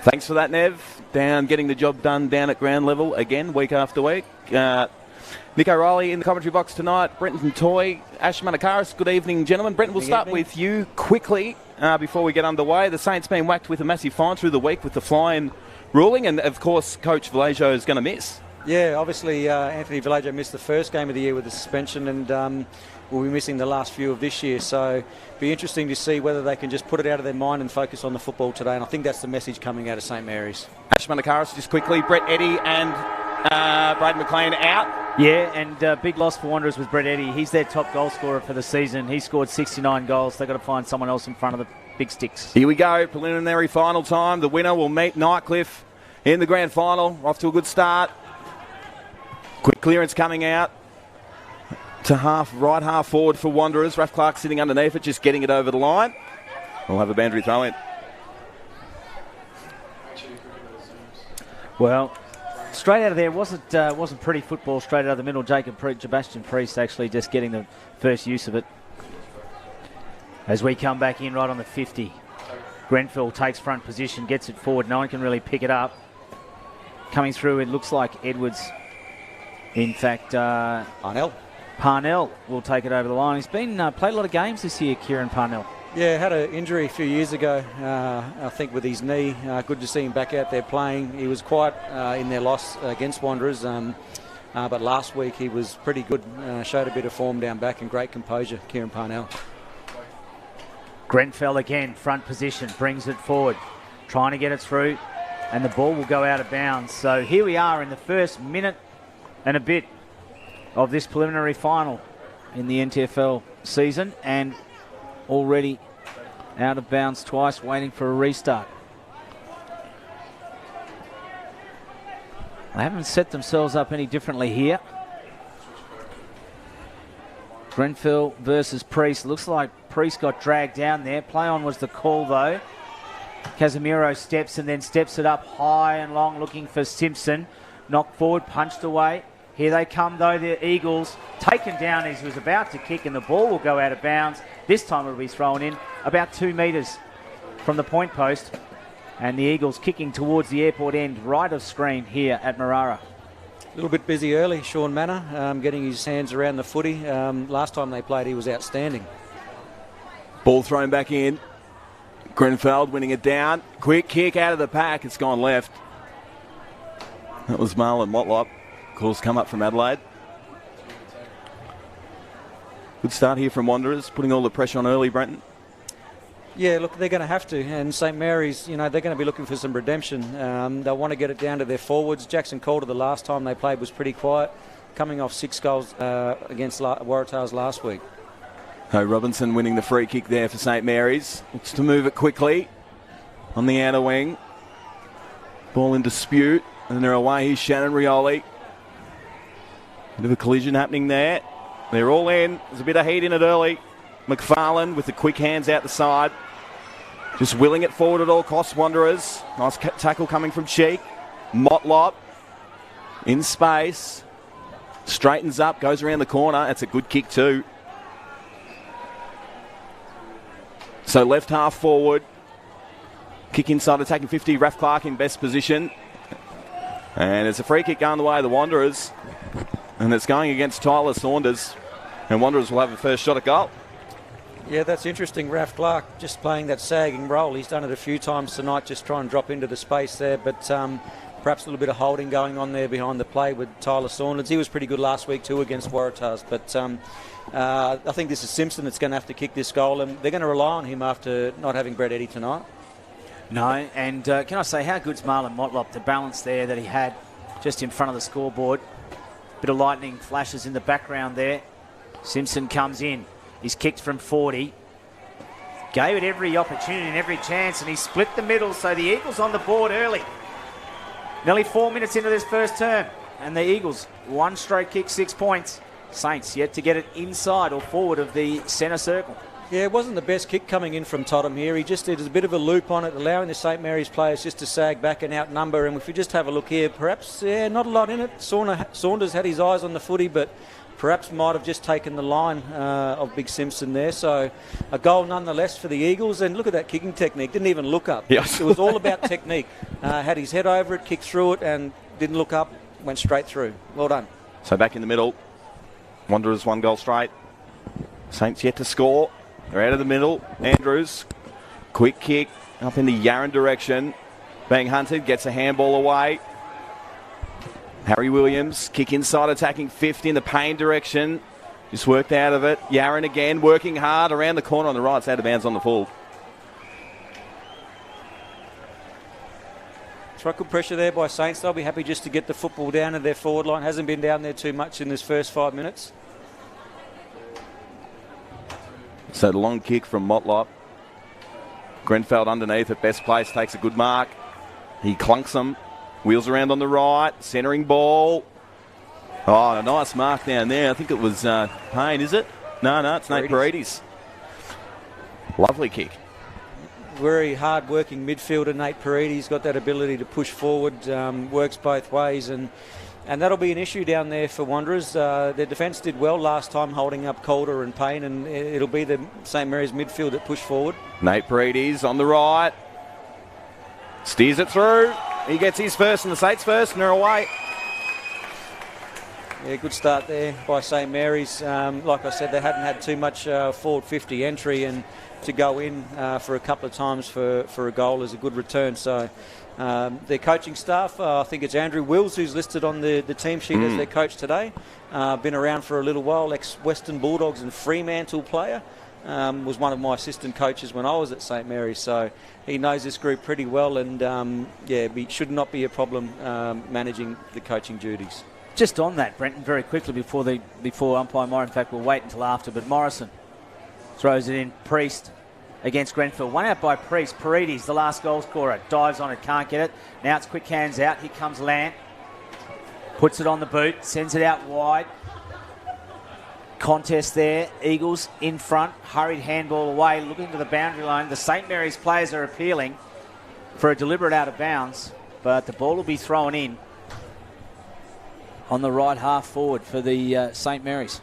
Thanks for that, Nev. Down, getting the job done down at ground level again, week after week. Nick O'Reilly in the commentary box tonight. Brenton Toy, Ash Manakaris. Good evening, gentlemen. Brenton, we'll start with you quickly before we get underway. The Saints been whacked with a massive fine through the week with the flying ruling, and of course, Coach Vallejo is going to miss. Yeah, obviously Anthony Vallejo missed the first game of the year with the suspension, and we'll be missing the last few of this year. So it'll be interesting to see whether they can just put it out of their mind and focus on the football today. And I think that's the message coming out of St Mary's. Ash Manakaris, just quickly. Brett Eddy and Braden McLean out. Yeah, and big loss for Wanderers was Brett Eddy. He's their top goal scorer for the season. He scored 69 goals. They've got to find someone else in front of the big sticks. Here we go, preliminary final time. The winner will meet Nightcliff in the grand final. Off to a good start. Quick clearance coming out to right half forward for Wanderers. Raf Clark sitting underneath it, just getting it over the line. We'll have a boundary throw in. Well, straight out of there wasn't pretty football. Straight out of the middle, Sebastian Priest actually just getting the first use of it. As we come back in right on the 50, Grenfell takes front position, gets it forward. No one can really pick it up. Coming through, it looks like Edwards. In fact, Parnell will take it over the line. He's been played a lot of games this year, Kieran Parnell. Yeah, had an injury a few years ago, I think, with his knee. Good to see him back out there playing. He was quiet in their loss against Wanderers, but last week he was pretty good, showed a bit of form down back and great composure, Kieran Parnell. Grenfell again, front position, brings it forward, trying to get it through, and the ball will go out of bounds. So here we are in the first minute and a bit of this preliminary final in the NTFL season, and already out of bounds twice, waiting for a restart. They haven't set themselves up any differently here. Grenfell versus Priest. Looks like Priest got dragged down there. Play on was the call though. Casemiro steps and then steps it up high and long, looking for Simpson. Knocked forward, punched away. Here they come though, the Eagles. Taken down as he was about to kick, and the ball will go out of bounds. This time it'll be thrown in about 2 metres from the point post. And the Eagles kicking towards the airport end, right of screen here at Marara. A little bit busy early, Sean Manor, getting his hands around the footy. Last time they played, he was outstanding. Ball thrown back in. Grenfell winning it down. Quick kick out of the pack. It's gone left. That was Marlon Motlop. Calls come up from Adelaide. Good start here from Wanderers, putting all the pressure on early, Brenton. Yeah, look, they're going to have to. And St Mary's, they're going to be looking for some redemption. They'll want to get it down to their forwards. Jackson Calder, the last time they played, was pretty quiet, coming off 6 goals against Waratahs last week. Robinson winning the free kick there for St Mary's. Looks to move it quickly on the outer wing. Ball in dispute, and they're away. Here's Shannon Rioli. Bit of a collision happening there. They're all in. There's a bit of heat in it early. McFarlane with the quick hands out the side. Just willing it forward at all costs, Wanderers. Nice tackle coming from Cheek. Motlop in space. Straightens up, goes around the corner. That's a good kick too. So left half forward. Kick inside attacking 50. Raf Clark in best position. And it's a free kick going the way of the Wanderers. And it's going against Tyler Saunders. And Wanderers will have a first shot at goal. Yeah, that's interesting. Raf Clark just playing that sagging role. He's done it a few times tonight, just try and drop into the space there. But perhaps a little bit of holding going on there behind the play with Tyler Saunders. He was pretty good last week too against Waratahs. But I think this is Simpson that's going to have to kick this goal. And they're going to rely on him after not having Brett Eddy tonight. No, and can I say how good's Marlon Motlop, the balance there that he had just in front of the scoreboard. Bit of lightning flashes in the background there. Simpson comes in. He's kicked from 40. Gave it every opportunity and every chance, and he split the middle, so the Eagles on the board early. Nearly 4 minutes into this first term, and the Eagles, 1 straight kick, 6 points. Saints yet to get it inside or forward of the centre circle. Yeah, it wasn't the best kick coming in from Totham here. He just did a bit of a loop on it, allowing the St Mary's players just to sag back and outnumber. And if we just have a look here, perhaps, not a lot in it. Saunders had his eyes on the footy, but perhaps might have just taken the line of Big Simpson there. So a goal nonetheless for the Eagles. And look at that kicking technique. Didn't even look up. Yes. It was all about technique. Had his head over it, kicked through it, and didn't look up. Went straight through. Well done. So back in the middle. Wanderers 1 goal straight. Saints yet to score. They're out of the middle. Andrews, quick kick up in the Yarran direction. Being hunted, gets a handball away. Harry Williams, kick inside, attacking 50 in the Payne direction. Just worked out of it. Yarran again, working hard around the corner on the right. It's out of bounds on the full. It's good pressure there by Saints. They'll be happy just to get the football down to their forward line. Hasn't been down there too much in this first 5 minutes. So the long kick from Motlop. Grenfell underneath at best place, takes a good mark. He clunks them. Wheels around on the right. Centering ball. Oh, a nice mark down there. I think it was Payne, is it? No, it's Nate Paredes. Lovely kick. Very hard-working midfielder, Nate Paredes. Got that ability to push forward, works both ways, and that'll be an issue down there for Wanderers. Their defence did well last time, holding up Calder and Payne, and it'll be the St Mary's midfield that push forward. Nate Paredes on the right. Steers it through. He gets his first and the Saints first, and they're away. Yeah, good start there by St Mary's. Like I said, they hadn't had too much forward 50 entry, and to go in for a couple of times for a goal is a good return. So their coaching staff, I think it's Andrew Wills who's listed on the team sheet as their coach today. Been around for a little while, ex-Western Bulldogs and Fremantle player. Was one of my assistant coaches when I was at St Mary's, so he knows this group pretty well, and it should not be a problem managing the coaching duties. Just on that, Brenton, very quickly before umpire Morrison, in fact we'll wait until after, but Morrison throws it in. Priest against Grenfell. One out by Priest. Paredes, the last goal scorer, dives on it, can't get it. Now it's quick hands out. Here comes Lant. Puts it on the boot, sends it out wide. Contest there. Eagles in front. Hurried handball away, looking to the boundary line. The St Mary's players are appealing for a deliberate out of bounds, but the ball will be thrown in on the right half forward for the St Mary's.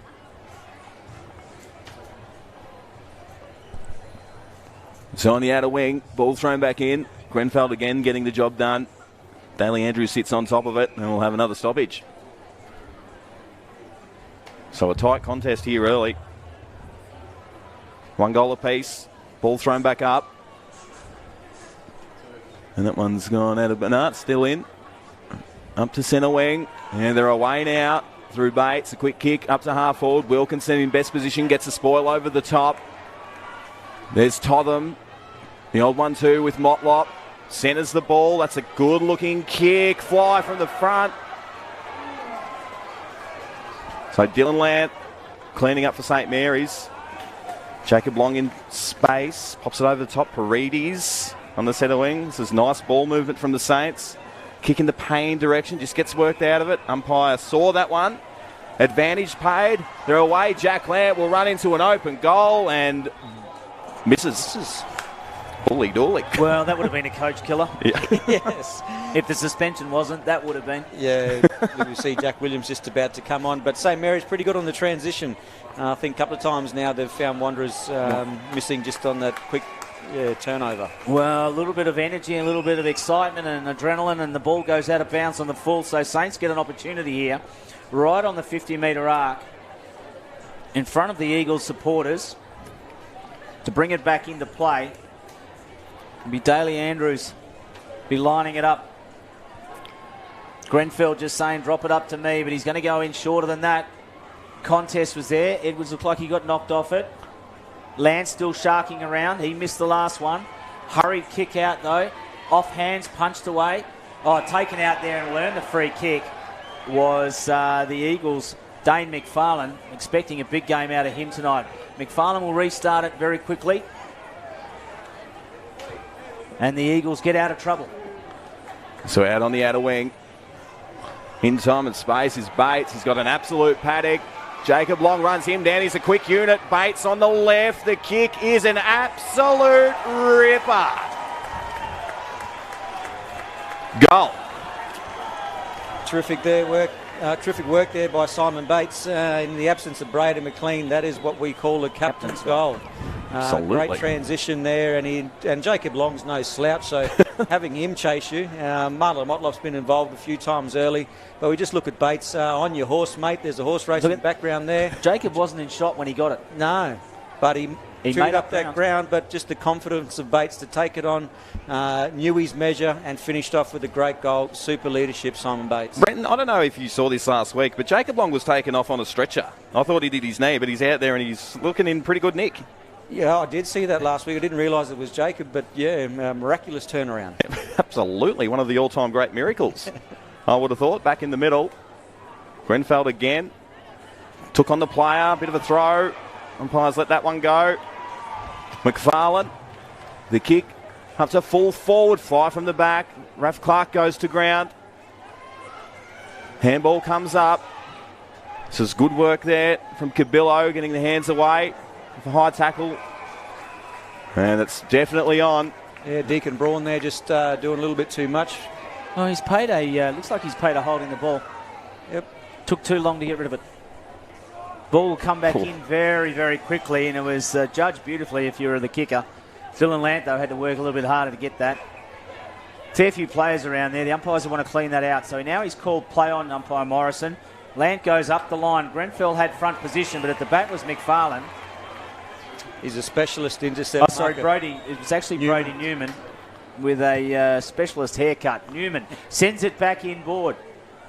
So on the outer wing, ball thrown back in. Grenfell again getting the job done. Daly Andrews sits on top of it, and we'll have another stoppage. So a tight contest here early. 1 goal apiece. Ball thrown back up. And that one's gone out of... No, it's still in. Up to centre wing. And they're away now through Bates. A quick kick up to half forward. Wilkinson in best position. Gets a spoil over the top. There's Totham. The old 1-2 with Motlop. Centres the ball. That's a good-looking kick. Fly from the front. So Dylan Lant cleaning up for St Mary's. Jacob Long in space. Pops it over the top. Paredes on the centre wing. This is nice ball movement from the Saints. Kick in the Payne direction. Just gets worked out of it. Umpire saw that one. Advantage paid. They're away. Jack Lant will run into an open goal and misses. Holy dooly. Well, that would have been a coach killer. Yeah. Yes. If the suspension wasn't, that would have been. Yeah, we see Jack Williams just about to come on. But St Mary's pretty good on the transition. I think a couple of times now they've found Wanderers missing just on that quick turnover. Well, a little bit of energy, a little bit of excitement and adrenaline, and the ball goes out of bounds on the full. So Saints get an opportunity here, right on the 50-metre arc, in front of the Eagles supporters, to bring it back into play. It'll be Daly Andrews be lining it up. Grenfell just saying, drop it up to me, but he's going to go in shorter than that. Contest was there. Edwards looked like he got knocked off it. Lance still sharking around. He missed the last one. Hurried kick out, though. Off hands, punched away. Oh, taken out there and learned the free kick was the Eagles' Dane McFarlane, expecting a big game out of him tonight. McFarlane will restart it very quickly. And the Eagles get out of trouble. So out on the outer wing. In time and space is Bates. He's got an absolute paddock. Jacob Long runs him down. He's a quick unit. Bates on the left. The kick is an absolute ripper. Goal. Terrific there work Terrific work there by Simon Bates. In the absence of Braden McLean, that is what we call a captain's goal. Absolutely. Great transition there, and Jacob Long's no slouch, so having him chase you. Marlon Motlop's been involved a few times early, but we just look at Bates. On your horse, mate, there's a horse race in the background there. Jacob wasn't in shot when he got it. No, but he chewed made up that ground, but just the confidence of Bates to take it on, knew his measure and finished off with a great goal. Super leadership, Simon Bates. Brenton, I don't know if you saw this last week, but Jacob Long was taken off on a stretcher. I thought he did his knee, but he's out there and he's looking in pretty good nick. Yeah, I did see that last week. I didn't realise it was Jacob, but yeah, miraculous turnaround. Absolutely, one of the all-time great miracles. I would have thought, back in the middle. Grenfell again. Took on the player, bit of a throw. Umpires let that one go. McFarlane, the kick, up to full forward, fly from the back. Raf Clark goes to ground. Handball comes up. This is good work there from Cabillo, getting the hands away. With a high tackle. And it's definitely on. Yeah, Deacon Braun there just doing a little bit too much. Oh, he's paid looks like he's paid a holding the ball. Yep. Took too long to get rid of it. Ball will come back in very, very quickly, and it was judged beautifully if you were the kicker. Dylan Lant, though, had to work a little bit harder to get that. Fair few players around there. The umpires want to clean that out. So now he's called play on, umpire Morrison. Lant goes up the line. Grenfell had front position, but at the back was McFarlane. He's a specialist intercept. Oh, sorry, Brody. It was actually Brody Newman with a specialist haircut. Newman sends it back inboard.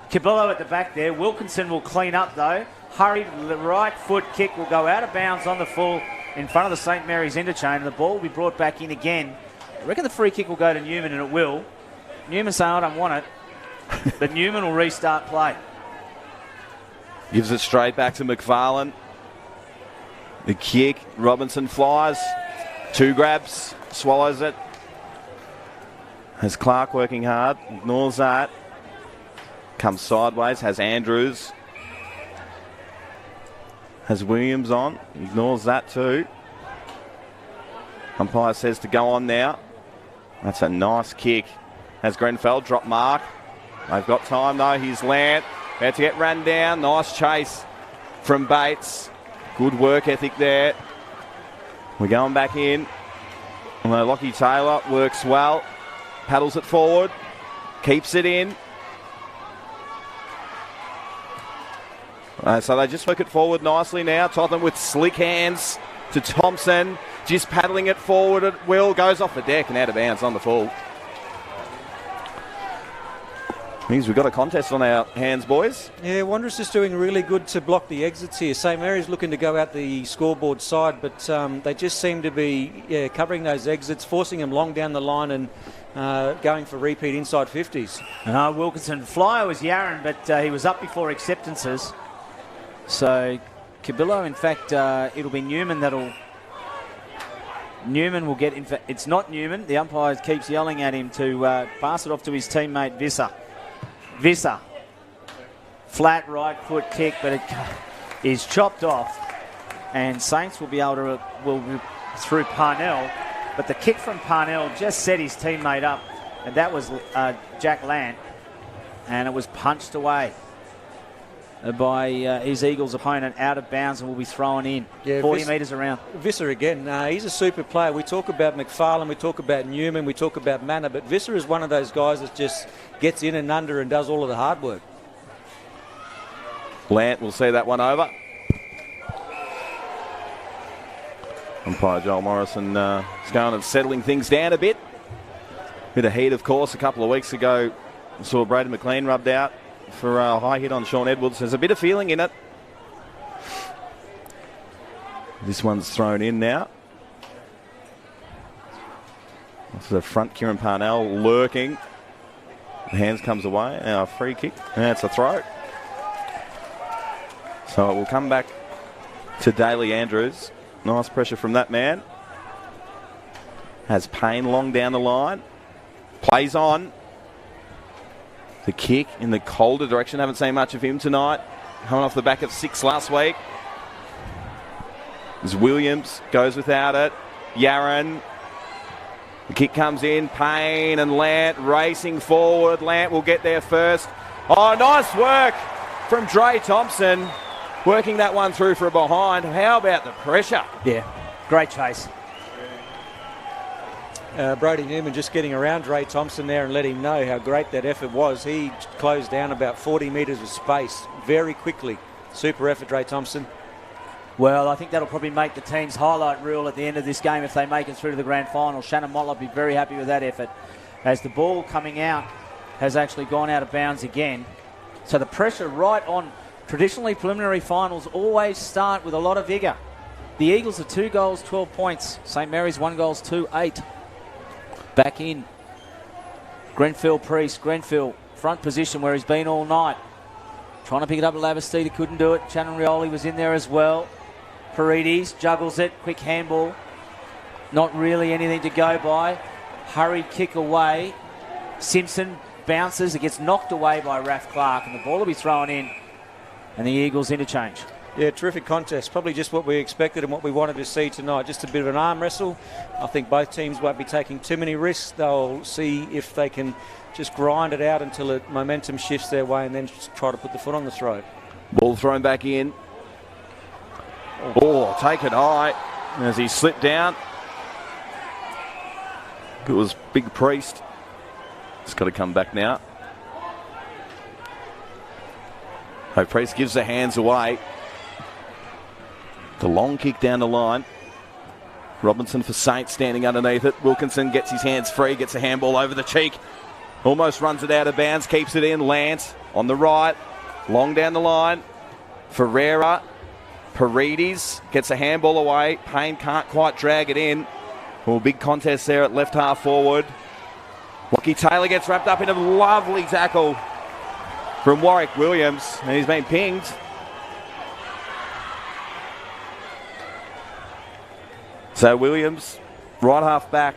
Cabillo at the back there. Wilkinson will clean up, though. Hurried right foot kick will go out of bounds on the full in front of the St Mary's interchange. The ball will be brought back in again. I reckon the free kick will go to Newman, and it will. Newman saying, I don't want it. But Newman will restart play. Gives it straight back to McFarlane. The kick, Robinson flies. 2 grabs, swallows it. Has Clark working hard, ignores that. Comes sideways, has Andrews. Has Williams on, ignores that too. Umpire says to go on now. That's a nice kick. Has Grenfell drop mark. They've got time though, here's Lant. About to get run down, nice chase from Bates. Good work ethic there. We're going back in. Although Lockie Taylor works well. Paddles it forward. Keeps it in. So they just work it forward nicely now. Totham with slick hands to Thompson. Just paddling it forward at will. Goes off the deck and out of bounds on the full. Means we've got a contest on our hands, boys. Yeah, Wanderers is doing really good to block the exits here. St Mary's looking to go out the scoreboard side, but they just seem to be covering those exits, forcing them long down the line and going for repeat inside 50s. Wilkinson. Flyer was Yaron, but he was up before acceptances. So Cabillo, in fact, it'll be Newman that'll... Newman will get... In fact, it's not Newman. The umpire keeps yelling at him to pass it off to his teammate Visser. Visser. Flat right foot kick, but it is chopped off. And Saints will be able to... through Parnell. But the kick from Parnell just set his teammate up. And that was Jack Lant. And it was punched away by his Eagles opponent out of bounds and will be thrown in 40 metres around. Visser again, he's a super player. We talk about McFarlane, we talk about Newman, we talk about Manor, but Visser is one of those guys that just gets in and under and does all of the hard work. Lant will see that one over. Umpire Joel Morrison is going and settling things down a bit. Bit of heat, of course. A couple of weeks ago, we saw Braden McLean rubbed out for a high hit on Sean Edwards. There's a bit of feeling in it. This one's thrown in now. To the front, Kieran Parnell lurking. The hands comes away. Now a free kick. And it's a throw. So it will come back to Daly Andrews. Nice pressure from that man. Has Payne long down the line. Plays on. The kick in the colder direction. Haven't seen much of him tonight. Coming off the back of 6 last week. As Williams goes without it. Yaron. The kick comes in. Payne and Lant racing forward. Lant will get there first. Oh, nice work from Dre Thompson, working that one through for a behind. How about the pressure? Yeah, great chase. Brody Newman just getting around Dre Thompson there and letting him know how great that effort was. He closed down about 40 metres of space very quickly. Super effort, Dre Thompson. Well, I think that'll probably make the team's highlight reel at the end of this game if they make it through to the grand final. Shannon Motlop will be very happy with that effort, as the ball coming out has actually gone out of bounds again. So the pressure right on. Traditionally, preliminary finals always start with a lot of vigour. The Eagles are 2 goals, 12 points. St Mary's 1 goals, 2, 8. Back in. Grenfell Priest. Grenfell, front position where he's been all night. Trying to pick it up at Lavastida, couldn't do it. Shannon Rioli was in there as well. Paredes juggles it, quick handball. Not really anything to go by. Hurried kick away. Simpson bounces, it gets knocked away by Raf Clark, and the ball will be thrown in, and the Eagles interchange. Yeah, terrific contest. Probably just what we expected and what we wanted to see tonight. Just a bit of an arm wrestle. I think both teams won't be taking too many risks. They'll see if they can just grind it out until the momentum shifts their way and then just try to put the foot on the throat. Ball thrown back in. Oh, take it high as he slipped down. It was Big Priest. It's got to come back now. Oh, Priest gives the hands away. The long kick down the line. Robinson for Saints standing underneath it. Wilkinson gets his hands free, gets a handball over the cheek. Almost runs it out of bounds, keeps it in. Lance on the right. Long down the line. Ferreira. Paredes gets a handball away. Payne can't quite drag it in. Well, big contest there at left half forward. Lockie Taylor gets wrapped up in a lovely tackle from Warwick Williams, and he's been pinged. So Williams, right half back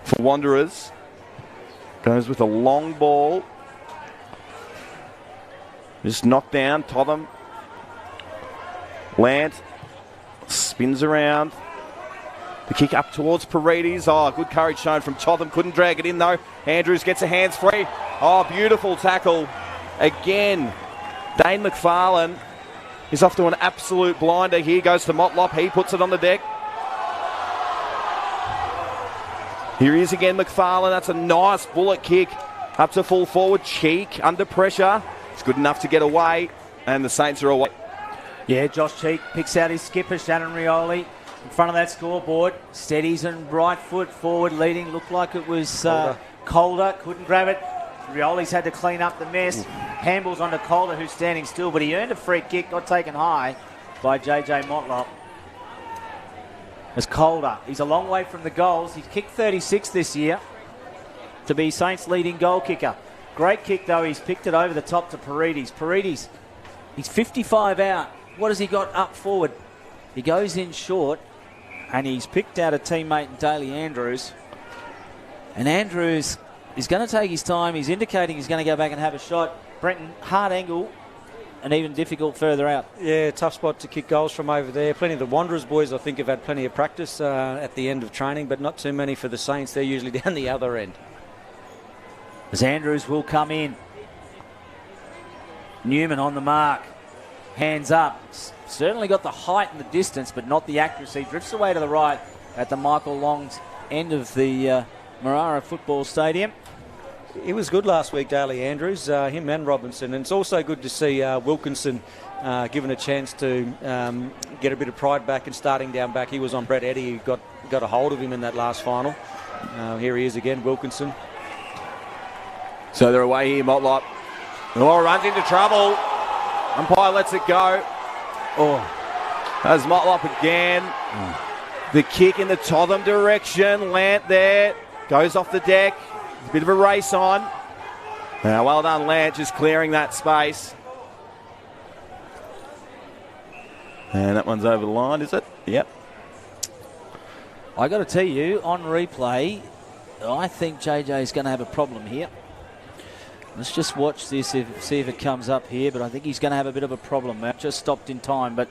for Wanderers, goes with a long ball. Just knocked down, Totham. Lant spins around. The kick up towards Paredes. Oh, good courage shown from Totham. Couldn't drag it in though. Andrews gets a hands free. Oh, beautiful tackle. Again, Dane McFarlane is off to an absolute blinder. Here goes to Motlop. He puts it on the deck. Here he is again, McFarlane. That's a nice bullet kick. Up to full forward. Cheek under pressure. It's good enough to get away. And the Saints are away. Yeah, Josh Cheek picks out his skipper, Shannon Rioli, in front of that scoreboard. Steadies and right foot forward leading. Looked like it was Calder. Couldn't grab it. Rioli's had to clean up the mess. Handballs onto Calder, who's standing still, but he earned a free kick, got taken high by JJ Motlop. As Calder, he's a long way from the goals. He's kicked 36 this year to be Saints' leading goal kicker. Great kick, though. He's picked it over the top to Paredes. Paredes, he's 55 out. What has he got up forward? He goes in short, and he's picked out a teammate in Daly Andrews. And Andrews is going to take his time. He's indicating he's going to go back and have a shot. Brenton, hard angle, and even difficult further out. Yeah, tough spot to kick goals from over there. Plenty of the Wanderers boys, I think, have had plenty of practice at the end of training, but not too many for the Saints. They're usually down the other end. As Andrews will come in. Newman on the mark. Hands up. Certainly got the height and the distance, but not the accuracy. Drifts away to the right at the Michael Long's end of the Marara Football Stadium. He was good last week, Daly Andrews, him and Robinson. And it's also good to see Wilkinson given a chance to get a bit of pride back and starting down back. He was on Brett Eddy, who got a hold of him in that last final. Here he is again, Wilkinson. So they're away here, Motlop. Oh, runs into trouble. Umpire lets it go. Oh, there's Motlop again. The kick in the Totham direction. Lant there. Goes off the deck. A bit of a race on. Well done, Lant, just clearing that space. And that one's over the line, is it? Yep. I got to tell you, on replay, I think JJ's going to have a problem here. Let's just watch this, see if it comes up here, but I think he's going to have a bit of a problem. Just stopped in time, but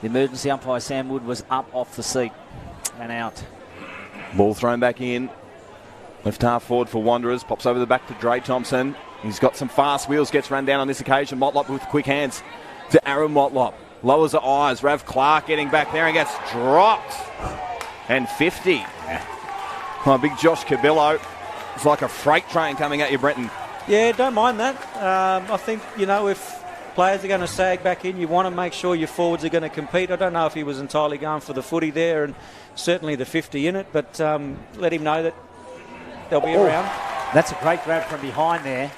the emergency umpire, Sam Wood, was up off the seat and out. Ball thrown back in. Left half forward for Wanderers. Pops over the back to Dre Thompson. He's got some fast wheels, gets run down on this occasion. Motlop with quick hands to Aaron Motlop. Lowers the eyes. Rav Clark getting back there and gets dropped. And 50. Yeah. Oh, big Josh Cabillo. It's like a freight train coming at you, Brenton. Yeah, don't mind that. I think, you know, if players are going to sag back in, you want to make sure your forwards are going to compete. I don't know if he was entirely going for the footy there and certainly the 50 in it, but let him know that they'll be around. That's a great grab from behind there.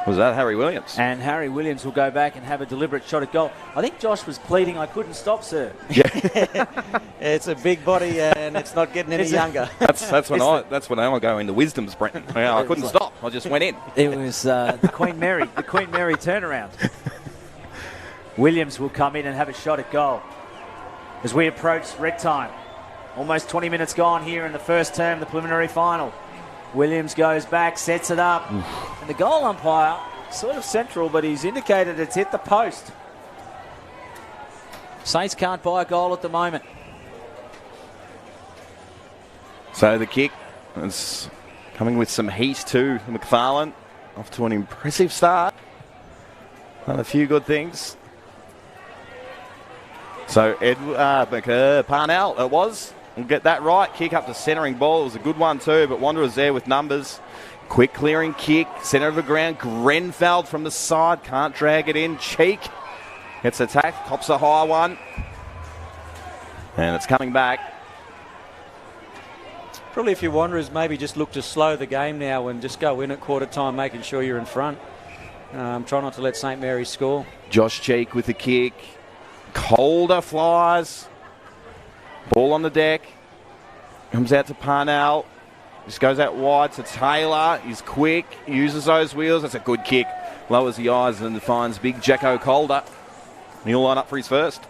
Was that Harry Williams? And Harry Williams will go back and have a deliberate shot at goal. I think Josh was pleading, I couldn't stop, sir. Yeah. It's a big body and it's not getting any younger. That's when I go into wisdoms, Brenton. Yeah, I couldn't stop. I just went in. It was the Queen Mary turnaround. Williams will come in and have a shot at goal as we approach red time. Almost 20 minutes gone here in the first term, the preliminary final. Williams goes back, sets it up. And the goal umpire, sort of central, but he's indicated it's hit the post. Saints can't buy a goal at the moment. So the kick is coming with some heat too. McFarlane off to an impressive start. Done a few good things. So Parnell, it was. We'll get that right. Kick up to centering ball. It was a good one too, but Wanderers there with numbers. Quick clearing kick. Centre of the ground. Grenfell from the side. Can't drag it in. Cheek gets attacked. Cops a high one. And it's coming back. Probably if you're Wanderers, maybe just look to slow the game now and just go in at quarter time, making sure you're in front. Try not to let St Mary's score. Josh Cheek with the kick. Calder flies. Ball on the deck. Comes out to Parnell. Just goes out wide to Taylor. He's quick. Uses those wheels. That's a good kick. Lowers the eyes and finds big Jacko Calder. He'll line up for his first.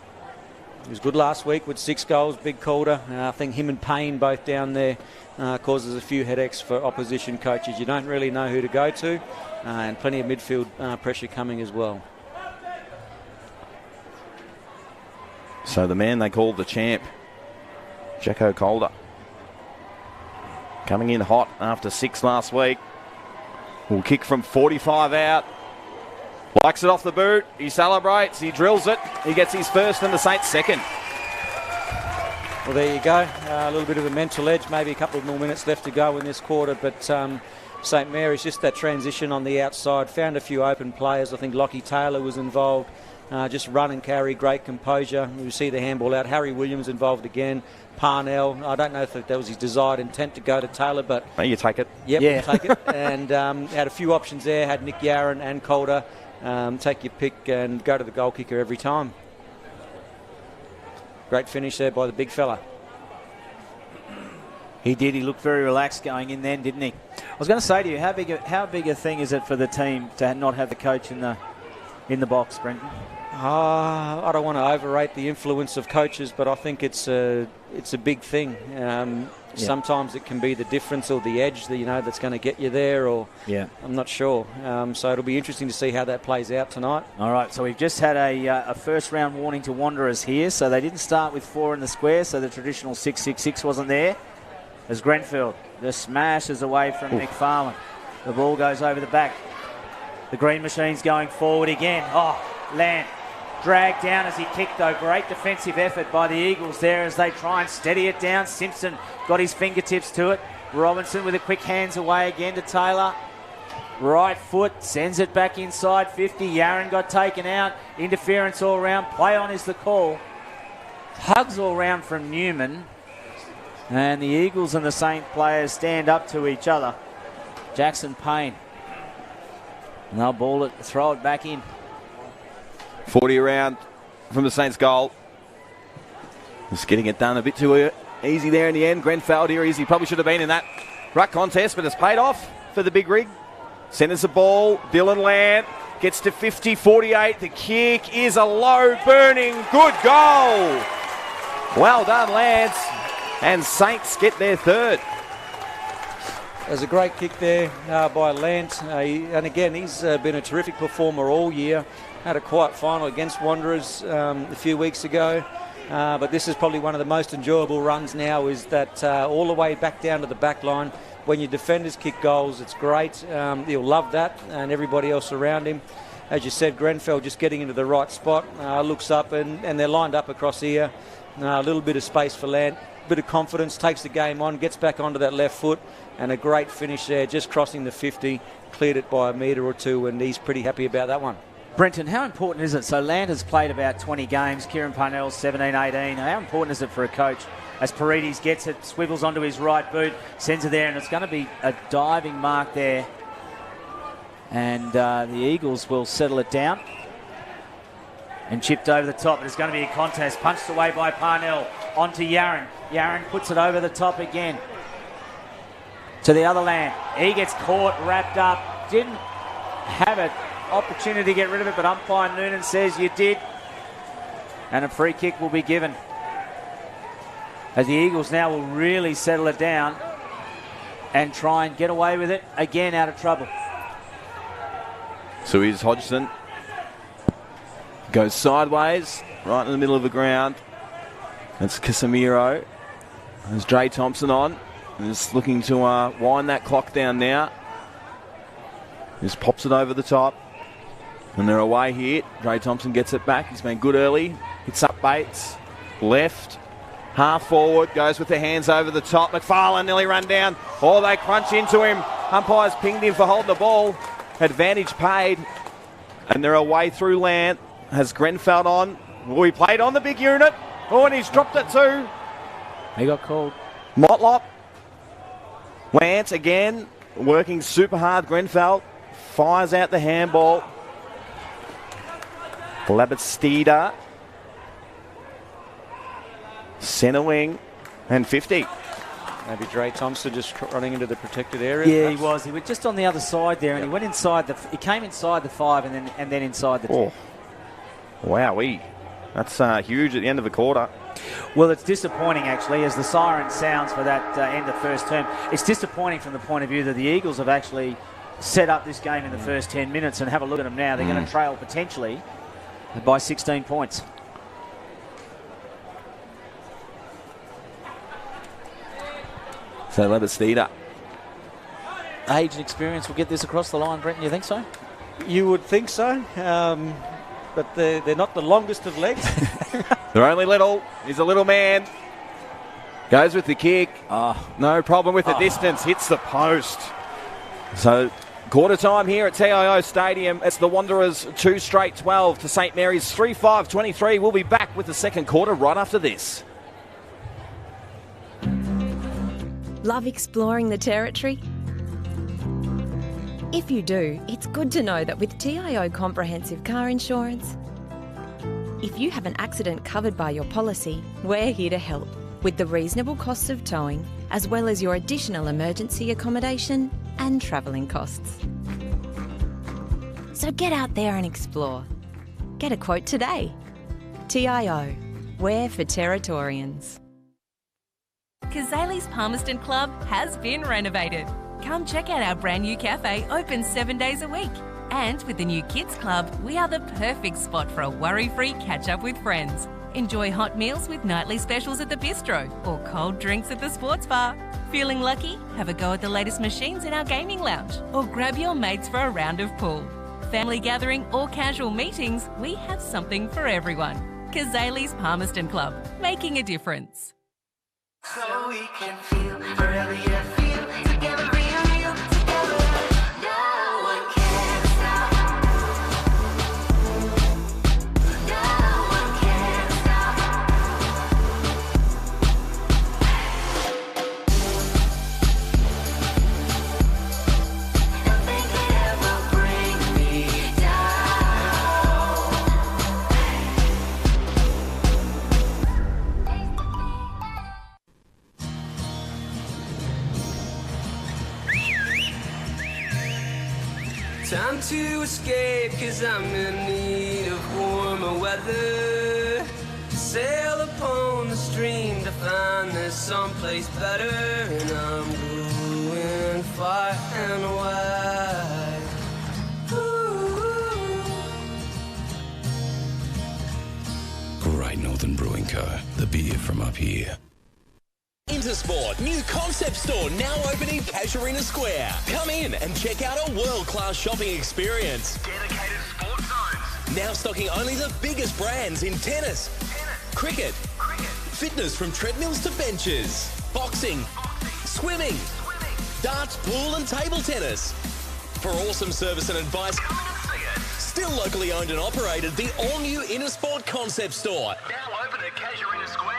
He was good last week with 6 goals, big Calder. I think him and Payne both down there causes a few headaches for opposition coaches. You don't really know who to go to, and plenty of midfield pressure coming as well. So the man they call the champ, Jacko Calder, coming in hot after 6 last week. Will kick from 45 out. Likes it off the boot. He celebrates. He drills it. He gets his first and the Saints second. Well, there you go. A little bit of a mental edge. Maybe a couple of more minutes left to go in this quarter. But St Mary's, just that transition on the outside. Found a few open players. I think Lockie Taylor was involved. Just run and carry, great composure. You see the handball out. Harry Williams involved again. Parnell, I don't know if that was his desired intent to go to Taylor, but... Oh, you take it. Yep, yeah. Take it. And had a few options there. Had Nick Yarran and Calder. Take your pick and go to the goal kicker every time. Great finish there by the big fella. He did. He looked very relaxed going in then, didn't he? I was going to say to you, how big a thing is it for the team to not have the coach in the box, Brenton? I don't want to overrate the influence of coaches, but I think it's a big thing. Sometimes it can be the difference or the edge that, that's going to get you there, or I'm not sure. So it'll be interesting to see how that plays out tonight. All right, so we've just had a first round warning to Wanderers here. So they didn't start with 4 in the square, so the traditional 6-6-6 wasn't there. As Grenfell, the smash is away from McFarlane. The ball goes over the back. The green machine's going forward again. Land dragged down as he kicked, though. Great defensive effort by the Eagles there as they try and steady it down. Simpson got his fingertips to it. Robinson with a quick hands away again to Taylor. Right foot, sends it back inside 50. Yarran got taken out. Interference all round. Play on is the call. Hugs all round from Newman. And the Eagles and the Saint players stand up to each other. Jackson Payne. And they'll throw it back in. 40 around from the Saints goal. Just getting it done a bit too easy there in the end. Grenfell here, he probably should have been in that ruck contest, but it's paid off for the big rig. Centres the ball. Dylan Land gets to 50, 48. The kick is a low, burning, good goal. Well done, lads. And Saints get their third. There's a great kick there by Lant. And again, he's been a terrific performer all year. Had a quiet final against Wanderers a few weeks ago. But this is probably one of the most enjoyable runs now, is that all the way back down to the back line. when your defenders kick goals, it's great. He'll love that, and everybody else around him. As you said, Grenfell just getting into the right spot, looks up, and they're lined up across here. A little bit of space for Lant, bit of confidence, takes the game on, gets back onto that left foot, and a great finish there, just crossing the 50, cleared it by a metre or two, and he's pretty happy about that one. Brenton, how important is it? So Lant has played about 20 games, Kieran Parnell's 17, 18. How important is it for a coach as Paredes gets it, swivels onto his right boot, sends it there, and it's going to be a diving mark there. And the Eagles will settle it down. And chipped over the top. It's going to be a contest. Punched away by Parnell. Onto Yaron. Yaron puts it over the top again. To the other Lant. He gets caught, wrapped up. Didn't have an opportunity to get rid of it, but umpire Noonan says you did. And a free kick will be given. As the Eagles now will really settle it down and try and get away with it again out of trouble. So here's Hodgson. Goes sideways, right in the middle of the ground. That's Casemiro. There's Dre Thompson on. Just looking to wind that clock down now. Just pops it over the top. And they're away here. Dre Thompson gets it back. He's been good early. Hits up Bates. Left. Half forward. Goes with the hands over the top. McFarlane nearly run down. Oh, they crunch into him. Umpires pinged him for holding the ball. Advantage paid. And they're away through Lant. Has Grenfell on. Oh, he played on the big unit. Oh, and he's dropped it too. He got called. Motlop. Lance again. Working super hard. Grenfell fires out the handball. Labastida. Centre wing. And 50. Maybe Dre Thompson just running into the protected area. Yeah, perhaps? he was. He was just on the other side there, and he went inside the. He came inside the 5 and then inside the 10. Oh, wowee! That's huge at the end of the quarter. Well, it's disappointing actually, as the siren sounds for that end of first term. It's disappointing from the point of view that the Eagles have actually set up this game in the first 10 minutes, and have a look at them now. They're going to trail potentially by 16 points. So Labastida. Age and experience will get this across the line, Brenton, you think so? You would think so, but they're not the longest of legs. They're only little. He's a little man. Goes with the kick. No problem with the distance. Hits the post. So quarter time here at TIO Stadium. It's the Wanderers 2 straight 12 to St Mary's 3-5-23. We'll be back with the second quarter right after this. Love exploring the territory? If you do, it's good to know that with TIO Comprehensive Car Insurance, if you have an accident covered by your policy, we're here to help with the reasonable costs of towing, as well as your additional emergency accommodation and travelling costs. So get out there and explore. Get a quote today. TIO, we're for Territorians. Kazali's Palmerston Club has been renovated. Come check out our brand new cafe, open 7 days a week. And with the new Kids Club, we are the perfect spot for a worry-free catch-up with friends. Enjoy hot meals with nightly specials at the bistro or cold drinks at the sports bar. Feeling lucky? Have a go at the latest machines in our gaming lounge or grab your mates for a round of pool. Family gathering or casual meetings, we have something for everyone. Kazali's Palmerston Club, making a difference. So we can feel, forever yeah, feel, together real, together, no one can stop, no one can stop, nothing could ever bring me down. Time to escape, 'cause I'm in need of warmer weather. Sail upon the stream to find there's someplace better. And I'm going far and wide. Ooh. Great Northern Brewing Co., the beer from up here. In Intersport new concept store now open in Casuarina Square. Come in and check out a world-class shopping experience. Dedicated sports zones. Now stocking only the biggest brands in tennis, cricket, fitness from treadmills to benches, boxing, swimming, darts, pool and table tennis. For awesome service and advice, Come in and see it. still locally owned and operated, the all-new Intersport concept store. Now open at Casuarina Square.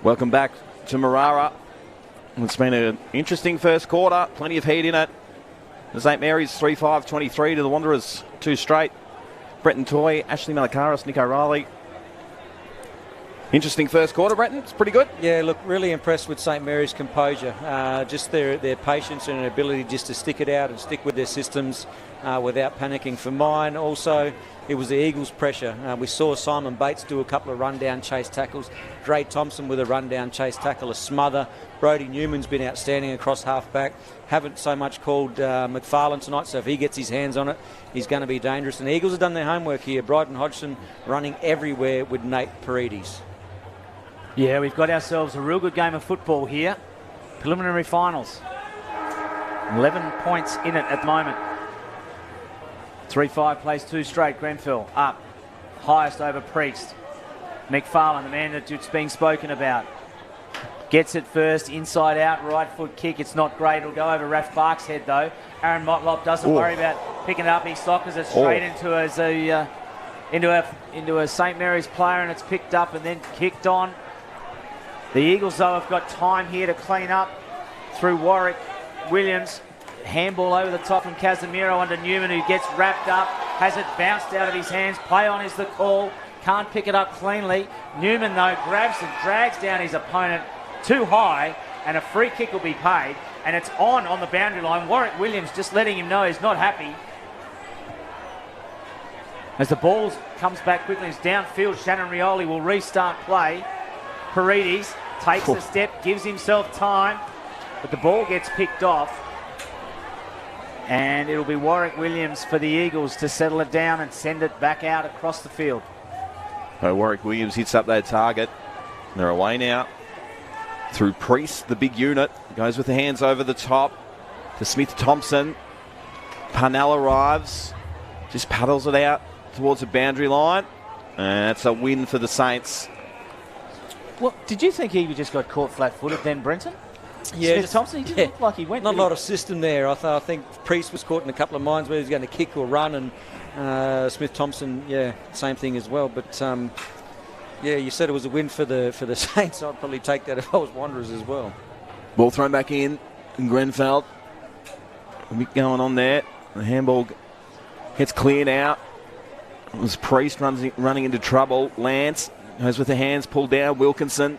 Welcome back to Marara. It's been an interesting first quarter. Plenty of heat in it. The St Mary's 3-5-23 to the Wanderers 2 straight. Bretton Toy, Ashley Malakaris, Nick O'Reilly. Interesting first quarter, Bretton. It's pretty good. Yeah, look, really impressed with St Mary's composure. Just their patience and their ability just to stick it out and stick with their systems without panicking. For mine, also, it was the Eagles' pressure. We saw Simon Bates do a couple of run-down chase tackles. Dre Thompson with a run-down chase tackle, a smother. Brodie Newman's been outstanding across half-back. Haven't so much called McFarlane tonight, so if he gets his hands on it, he's going to be dangerous. And the Eagles have done their homework here. Bryden Hodgson running everywhere with Nate Paredes. Yeah, we've got ourselves a real good game of football here. Preliminary finals. 11 points in it at the moment. 3-5 plays 2 straight. Grenfell up. Highest over Priest. McFarlane, the man that's being spoken about. Gets it first, inside out, right foot kick. It's not great. It'll go over Raf Clark's head though. Aaron Motlop doesn't worry about picking it up. He sockers it straight into a St Mary's player, and it's picked up and then kicked on. The Eagles, though, have got time here to clean up through Warwick Williams. Handball over the top from Casemiro under Newman, who gets wrapped up, has it bounced out of his hands. Play on is the call. Can't pick it up cleanly. Newman, though, grabs and drags down his opponent too high, and a free kick will be paid, and it's on the boundary line. Warwick Williams just letting him know he's not happy. As the ball comes back quickly, it's downfield. Shannon Rioli will restart play. Paredes takes a step, gives himself time, but the ball gets picked off. And it'll be Warwick Williams for the Eagles to settle it down and send it back out across the field. So Warwick Williams hits up that target. They're away now. Through Priest, the big unit. Goes with the hands over the top to Smith Thompson. Parnell arrives. Just paddles it out towards the boundary line. And it's a win for the Saints. Well, did you think he just got caught flat-footed then, Brenton? Yeah, Smith Thompson, he didn't look like he went. Not a lot of system there. I think Priest was caught in a couple of minds where he was going to kick or run, and Smith Thompson, yeah, same thing as well. But Yeah, you said it was a win for the Saints. I'd probably take that if I was Wanderers as well. Ball thrown back in, and Grenfell. A bit going on there. The handball gets cleared out. It was Priest running into trouble. Lance goes with the hands pulled down. Wilkinson.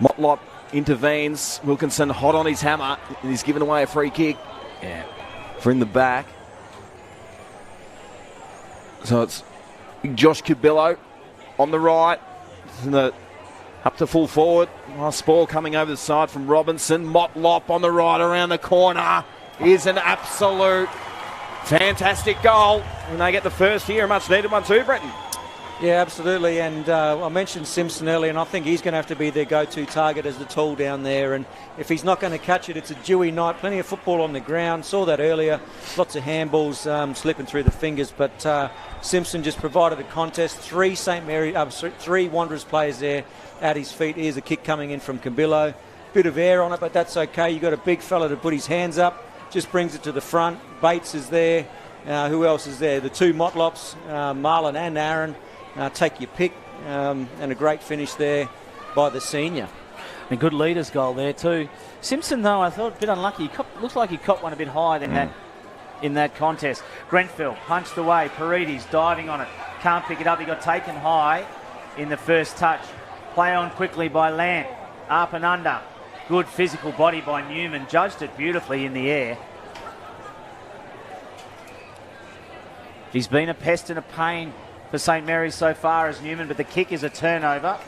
Motlop intervenes. Wilkinson hot on his hammer, and he's given away a free kick. Yeah. For in the back. So it's Josh Cubillo on the right. Up to full forward. Nice ball coming over the side from Robinson. Motlop on the right around the corner. Is an absolute fantastic goal. And they get the first here. A much needed one too, Brenton. Yeah, absolutely. And I mentioned Simpson earlier, and I think he's going to have to be their go-to target as the tool down there. And if he's not going to catch it, it's a dewy night. Plenty of football on the ground. Saw that earlier. Lots of handballs slipping through the fingers. But Simpson just provided a contest. Three Wanderers players there at his feet. Here's a kick coming in from Cabillo. Bit of air on it, but that's okay. You've got a big fella to put his hands up. Just brings it to the front. Bates is there. Who else is there? The two Motlops, Marlon and Aaron. Take your pick, and a great finish there by the senior. And good leader's goal there too. Simpson, though, I thought a bit unlucky. Looks like he caught one a bit higher than in that contest. Grenfell punched away. Paredes diving on it. Can't pick it up. He got taken high in the first touch. Play on quickly by Lamb. Up and under. Good physical body by Newman. Judged it beautifully in the air. He's been a pest and a pain for St Mary's so far as Newman, but the kick is a turnover.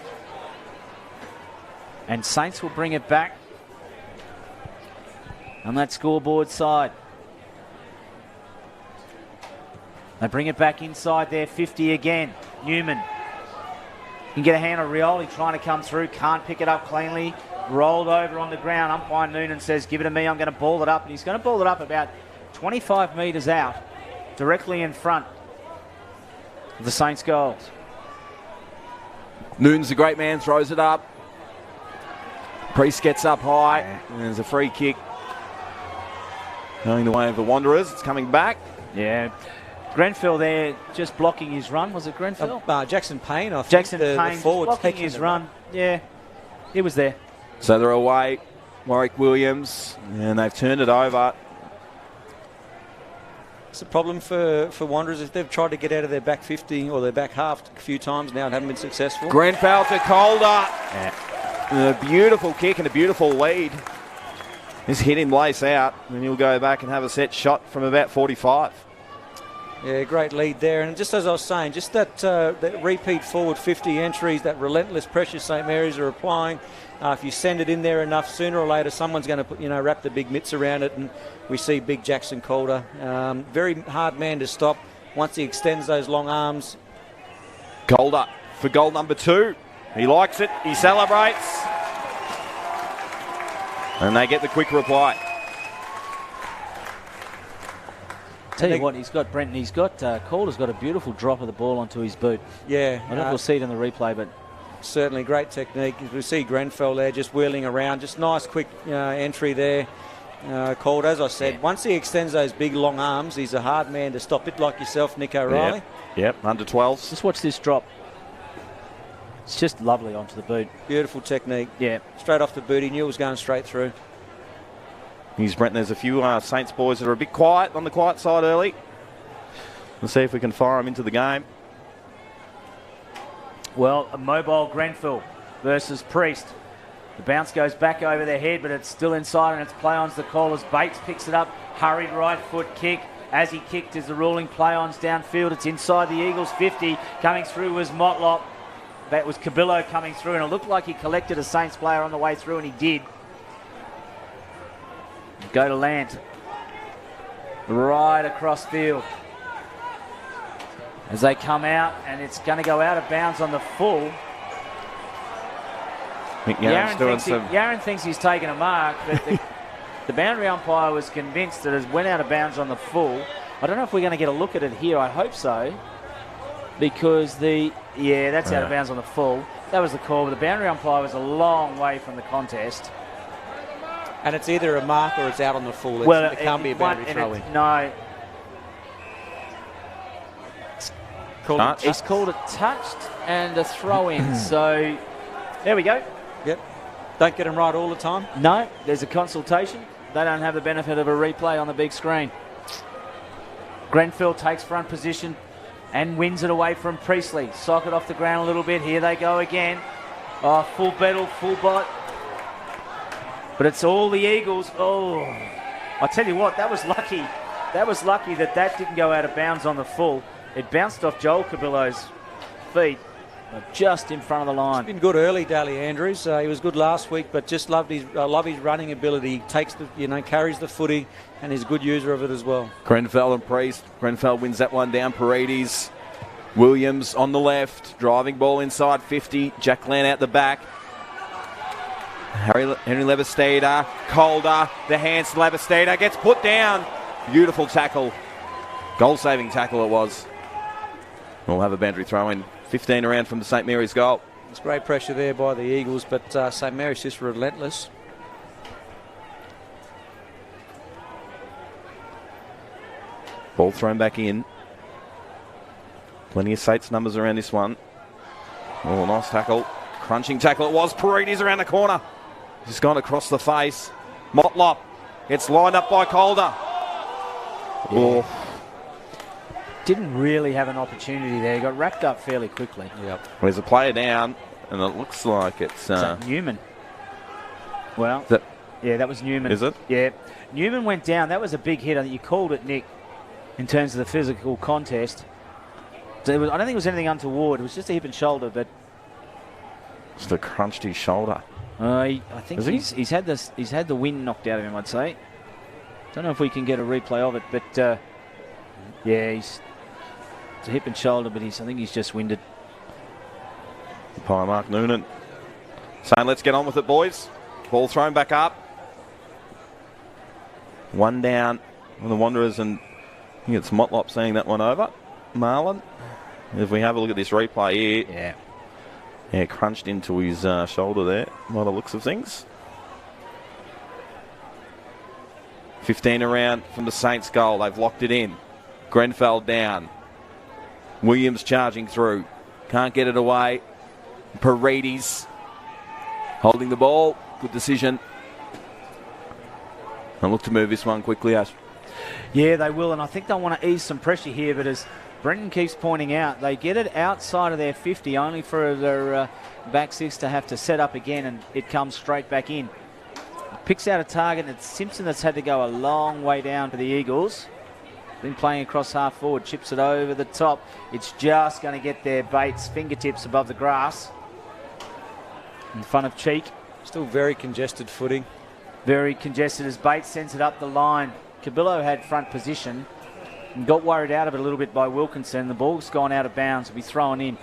And Saints will bring it back on that scoreboard side. They bring it back inside there, 50 again. Newman can get a hand on Rioli trying to come through, can't pick it up cleanly. Rolled over on the ground. Umpire Noonan says, give it to me, I'm going to ball it up. And he's going to ball it up about 25 metres out, directly in front of the Saints' goals. Noon's a great man, throws it up. Priest gets up high. And there's a free kick going the way of the Wanderers. It's coming back. Yeah. Grenfell there just blocking his run. Was it Grenfell? Jackson Payne, I think. Jackson Payne the forward blocking his run. Yeah, he was there. So they're away. Warwick Williams, and they've turned it over. It's a problem for Wanderers if they've tried to get out of their back 50 or their back half a few times now and haven't been successful. Grenfell to Calder. Yeah. A beautiful kick and a beautiful lead. Just hit him lace out, and he'll go back and have a set shot from about 45. Yeah, great lead there. And just as I was saying, just that repeat forward 50 entries, that relentless pressure St Mary's are applying. If you send it in there enough, sooner or later, someone's going to wrap the big mitts around it, and we see big Jackson Calder. Very hard man to stop once he extends those long arms. Calder for goal number 2. He likes it. He celebrates. And they get the quick reply. Tell you what, he's got Brenton. He's got Calder's got a beautiful drop of the ball onto his boot. Yeah, I don't know if we'll see it in the replay, but certainly great technique. We see Grenfell there just wheeling around, just nice quick entry there. Calder, as I said, once he extends those big long arms, he's a hard man to stop. It like yourself, Nick O'Reilly. Yep, under 12s. Just watch this drop. It's just lovely onto the boot. Beautiful technique. Yeah, straight off the boot. He knew it was going straight through. Here's Brenton. There's a few Saints boys that are a bit quiet, on the quiet side early. We'll see if we can fire them into the game. Well, a mobile Grenfell versus Priest. The bounce goes back over their head, but it's still inside, and it's play-ons the call as Bates picks it up. Hurried right foot kick. As he kicked as the ruling play-ons downfield. It's inside the Eagles 50. Coming through was Motlop. That was Cabillo coming through, and it looked like he collected a Saints player on the way through, and he did. Go to Lant. Right across field. As they come out, and it's going to go out of bounds on the full. Yaron thinks he's taken a mark, but the boundary umpire was convinced that it went out of bounds on the full. I don't know if we're going to get a look at it here. I hope so. Because that's out of bounds on the full. That was the call, but the boundary umpire was a long way from the contest. And it's either a mark or it's out on the full. It can't be a boundary throw-in. No. He's called it touched, and a throw in. So there we go. Yep. Don't get them right all the time. No, there's a consultation. They don't have the benefit of a replay on the big screen. Grenfell takes front position and wins it away from Priestley. Socket off the ground a little bit. Here they go again. Oh, full battle, full bot. But it's all the Eagles. Oh, I tell you what, that was lucky. That was lucky that didn't go out of bounds on the full. It bounced off Joel Cabillo's feet, just in front of the line. He's been good early, Daly Andrews. He was good last week, but just love his running ability. He takes carries the footy, and he's a good user of it as well. Grenfell and Priest. Grenfell wins that one down. Paredes. Williams on the left, driving ball inside 50. Jack Land out the back. Henry Levestida, Calder, the hands to Levestida, gets put down. Beautiful tackle. Goal-saving tackle it was. We'll have a boundary throw in. 15 around from the St Mary's goal. It's great pressure there by the Eagles, but St Mary's just relentless. Ball thrown back in. Plenty of Sates numbers around this one. Oh, nice tackle. Crunching tackle it was. Paredes around the corner. Just gone across the face. Motlop gets lined up by Calder. Yeah. Oh. Didn't really have an opportunity there. He got wrapped up fairly quickly. Yep. Well, there's a player down, and it looks like it's... Is that Newman? Well, yeah, that was Newman. Is it? Yeah. Newman went down. That was a big hit. I think you called it, Nick, in terms of the physical contest. I don't think it was anything untoward. It was just a hip and shoulder, but... Just crunched his shoulder. I think he's had the wind knocked out of him, I'd say. Don't know if we can get a replay of it, but yeah, it's a hip and shoulder, but I think he's just winded. By Mark Noonan. Saying, let's get on with it, boys. Ball thrown back up. One down on the Wanderers, and I think it's Motlop seeing that one over. Marlon. If we have a look at this replay here. Yeah, crunched into his shoulder there, by the looks of things. 15 around from the Saints goal. They've locked it in. Grenfell down. Williams charging through. Can't get it away. Paredes holding the ball. Good decision. And look to move this one quickly, Ash. Yeah, they will, and I think they'll want to ease some pressure here, but as Brendan keeps pointing out, they get it outside of their 50, only for their back six to have to set up again, and it comes straight back in. Picks out a target, and it's Simpson that's had to go a long way down for the Eagles. Been playing across half forward, chips it over the top. It's just going to get their Bates fingertips above the grass. In front of Cheek. Still very congested footing. Very congested as Bates sends it up the line. Cabillo had front position and got worried out of it a little bit by Wilkinson. The ball's gone out of bounds. It'll be thrown in.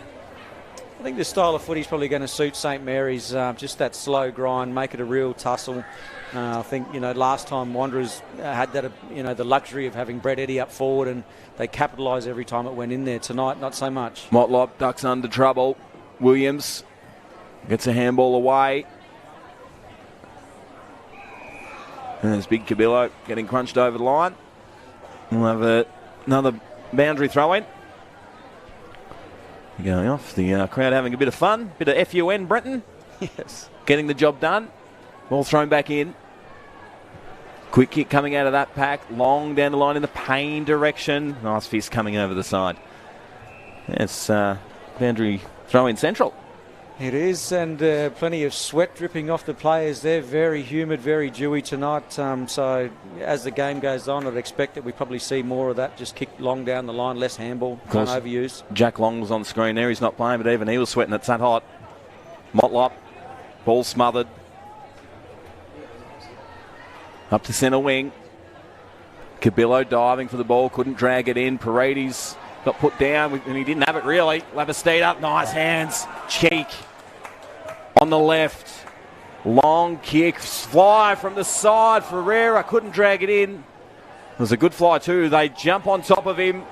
I think the style of footy is probably going to suit St Mary's. Just that slow grind, make it a real tussle. I think, last time Wanderers had that, the luxury of having Brett Eddy up forward, and they capitalised every time it went in there. Tonight, not so much. Motlop ducks under trouble. Williams gets a handball away. And there's Big Cabillo getting crunched over the line. We'll have another boundary throw in. Going off. The crowd having a bit of fun. Bit of FUN, Brenton. Yes. Getting the job done. Ball thrown back in. Quick kick coming out of that pack. Long down the line in the Payne direction. Nice fist coming over the side. It's boundary throw in central. It is, and plenty of sweat dripping off the players. They're very humid, very dewy tonight. So as the game goes on, I'd expect that we probably see more of that. Just kick long down the line, less handball, can't overuse. Jack Long was on screen there. He's not playing, but even he was sweating. It's that hot. Motlop, ball smothered. Up to centre wing. Cabillo diving for the ball, couldn't drag it in. Paredes got put down, and he didn't have it really. Lavastide up, nice hands. Cheek on the left. Long kick, fly from the side. Ferreira couldn't drag it in. It was a good fly too. They jump on top of him.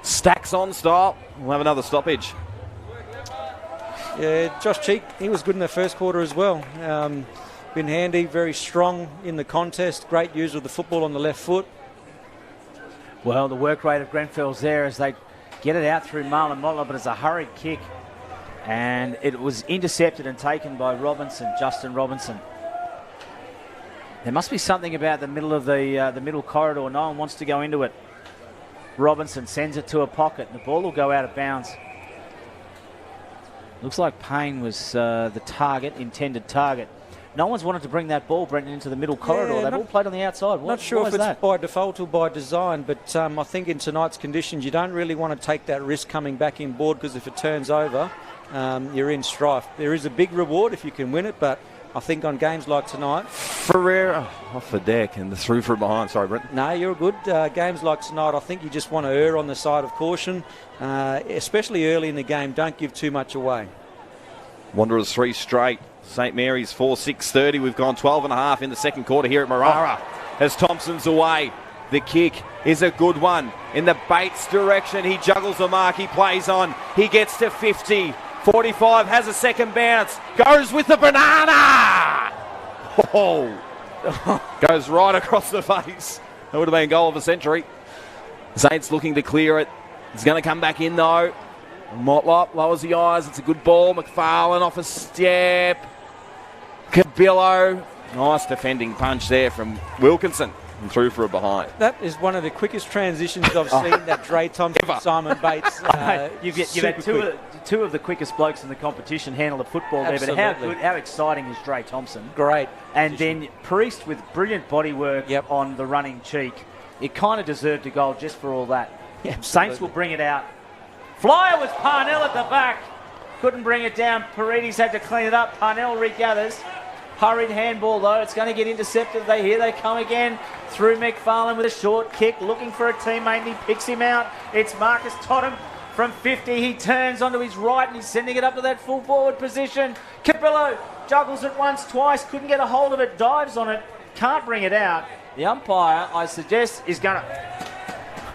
Stacks on style. We'll have another stoppage. Yeah, Josh Cheek, he was good in the first quarter as well. Been handy, very strong in the contest. Great user of the football on the left foot. Well, the work rate of Grenfell's there as they get it out through Marlon Motlop, but it's a hurried kick. And it was intercepted and taken by Robinson, Justin Robinson. There must be something about the middle of the middle corridor. No one wants to go into it. Robinson sends it to a pocket. The ball will go out of bounds. Looks like Payne was the target, intended target. No one's wanted to bring that ball, Brenton, into the middle corridor. They've all played on the outside. Not sure if it's by default or by design, but I think in tonight's conditions you don't really want to take that risk coming back in board, because if it turns over, you're in strife. There is a big reward if you can win it, but I think on games like tonight... Ferreira off the deck and the through from behind. Sorry, Brent. No, you're good. Games like tonight, I think you just want to err on the side of caution, especially early in the game. Don't give too much away. Wanderers 3 straight. St Mary's 4-6-30. We've gone 12.5 in the second quarter here at Marara. As Thompson's away. The kick is a good one. In the Bates direction, he juggles the mark. He plays on. He gets to 50. 45, has a second bounce. Goes with the banana! Oh! Goes right across the face. That would have been a goal of a century. Saints looking to clear it. He's going to come back in though. Motlop lowers the eyes. It's a good ball. McFarlane off a step. Cabillo. Nice defending punch there from Wilkinson. And through for a behind. That is one of the quickest transitions I've seen, that Dre Thompson, Simon Bates. You've had two of the quickest blokes in the competition handle the football Absolutely. there, but how exciting is Dre Thompson? Great. And then Priest with brilliant body work on the running cheek. It kind of deserved a goal just for all that. Yeah, Saints will bring it out. Flyer was Parnell at the back. Couldn't bring it down. Paredes had to clean it up. Parnell regathers. Hurried handball though. It's going to get intercepted. Here they come again. Through McFarlane with a short kick. Looking for a teammate and he picks him out. It's Marcus Tottenham from 50. He turns onto his right and he's sending it up to that full forward position. Cabillo juggles it once, twice. Couldn't get a hold of it. Dives on it. Can't bring it out. The umpire, I suggest, is going to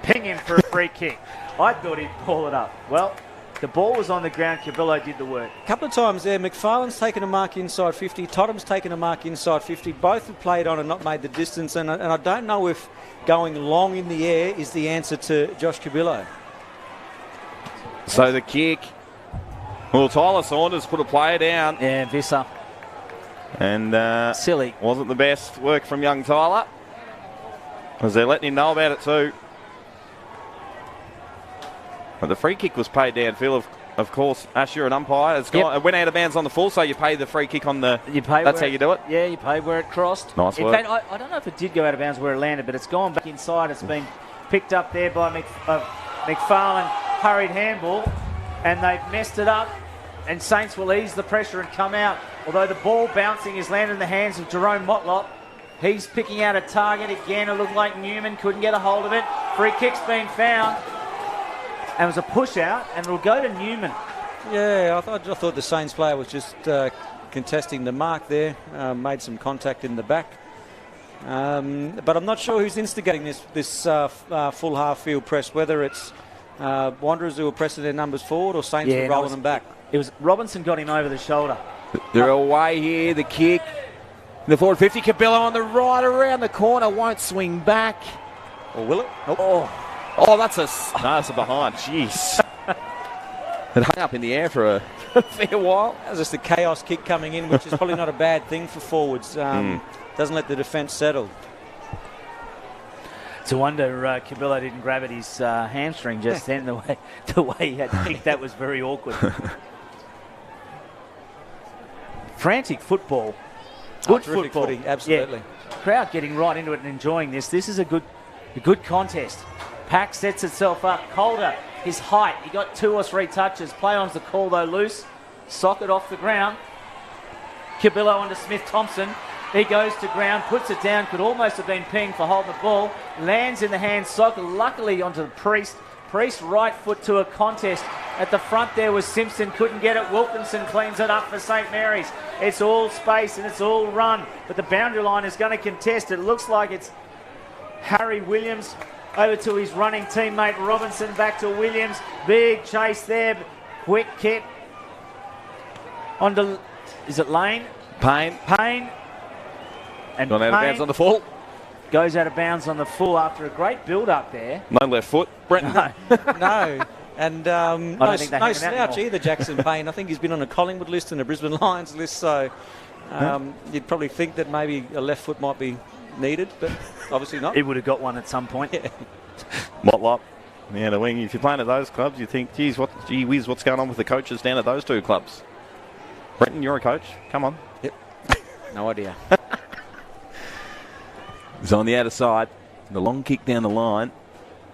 ping him for a free kick. I thought he'd pull it up. Well, the ball was on the ground. Cabillo did the work. A couple of times there, McFarlane's taken a mark inside 50. Tottenham's taken a mark inside 50. Both have played on and not made the distance. And I don't know if going long in the air is the answer to Josh Cabillo. So the kick. Well, Tyler Saunders put a player down. Yeah, Visser. And silly. Wasn't the best work from young Tyler. Because they're letting him know about it too. But the free kick was paid downfield, of course. Asher, an umpire, it went out of bounds on the full, so you pay the free kick on the... That's how you do it? Yeah, you pay where it crossed. Nice work. In fact, I don't know if it did go out of bounds where it landed, but it's gone back inside. It's been picked up there by McFarlane. Hurried handball, and they've messed it up. And Saints will ease the pressure and come out. Although the ball bouncing is landed in the hands of Jerome Motlop. He's picking out a target again. It looked like Newman couldn't get a hold of it. Free kick's been found. And it was a push out, and it'll go to Newman. Yeah, I thought the Saints player was just contesting the mark there, made some contact in the back. But I'm not sure who's instigating this full half-field press, whether it's Wanderers who are pressing their numbers forward or Saints who are rolling them back. It was Robinson got him over the shoulder. They're away here, the kick. The forward 50, Cabillo on the right, around the corner, won't swing back. Or will it? Nope. Oh, that's a behind. Jeez. It hung up in the air for a fair while. That was just a chaos kick coming in, which is probably not a bad thing for forwards. Doesn't let the defence settle. It's a wonder Cabillo didn't grab at his hamstring just then. The way he had kicked that was very awkward. Frantic football. Good football. Footy, absolutely. Yeah. Crowd getting right into it and enjoying this. This is a good contest. Pack sets itself up. Calder, his height. He got 2 or 3 touches. Play on's the call though loose. Socket off the ground. Cabillo onto Smith-Thompson. He goes to ground, puts it down. Could almost have been pinged for holding the ball. Lands in the hand. Socket luckily onto the Priest. Priest right foot to a contest. At the front there was Simpson. Couldn't get it. Wilkinson cleans it up for St Mary's. It's all space and it's all run. But the boundary line is going to contest. It looks like it's Harry Williams. Over to his running teammate Robinson, back to Williams. Big chase there. Quick kick. Onto, is it Lane? Payne. And gone out of bounds on the full. Goes out of bounds on the full after a great build-up there. No left foot. Brent. No. And don't no think they're hanging out slouch anymore. either, Jackson Payne. I think he's been on a Collingwood list and a Brisbane Lions list, so you'd probably think that maybe a left foot might be needed, but obviously not. He would have got one at some point. Yeah. Motlop, the outer wing. If you're playing at those clubs, you think, gee whiz, what's going on with the coaches down at those two clubs? Brenton, you're a coach. Come on. Yep. No idea. He's on the outer side. The long kick down the line.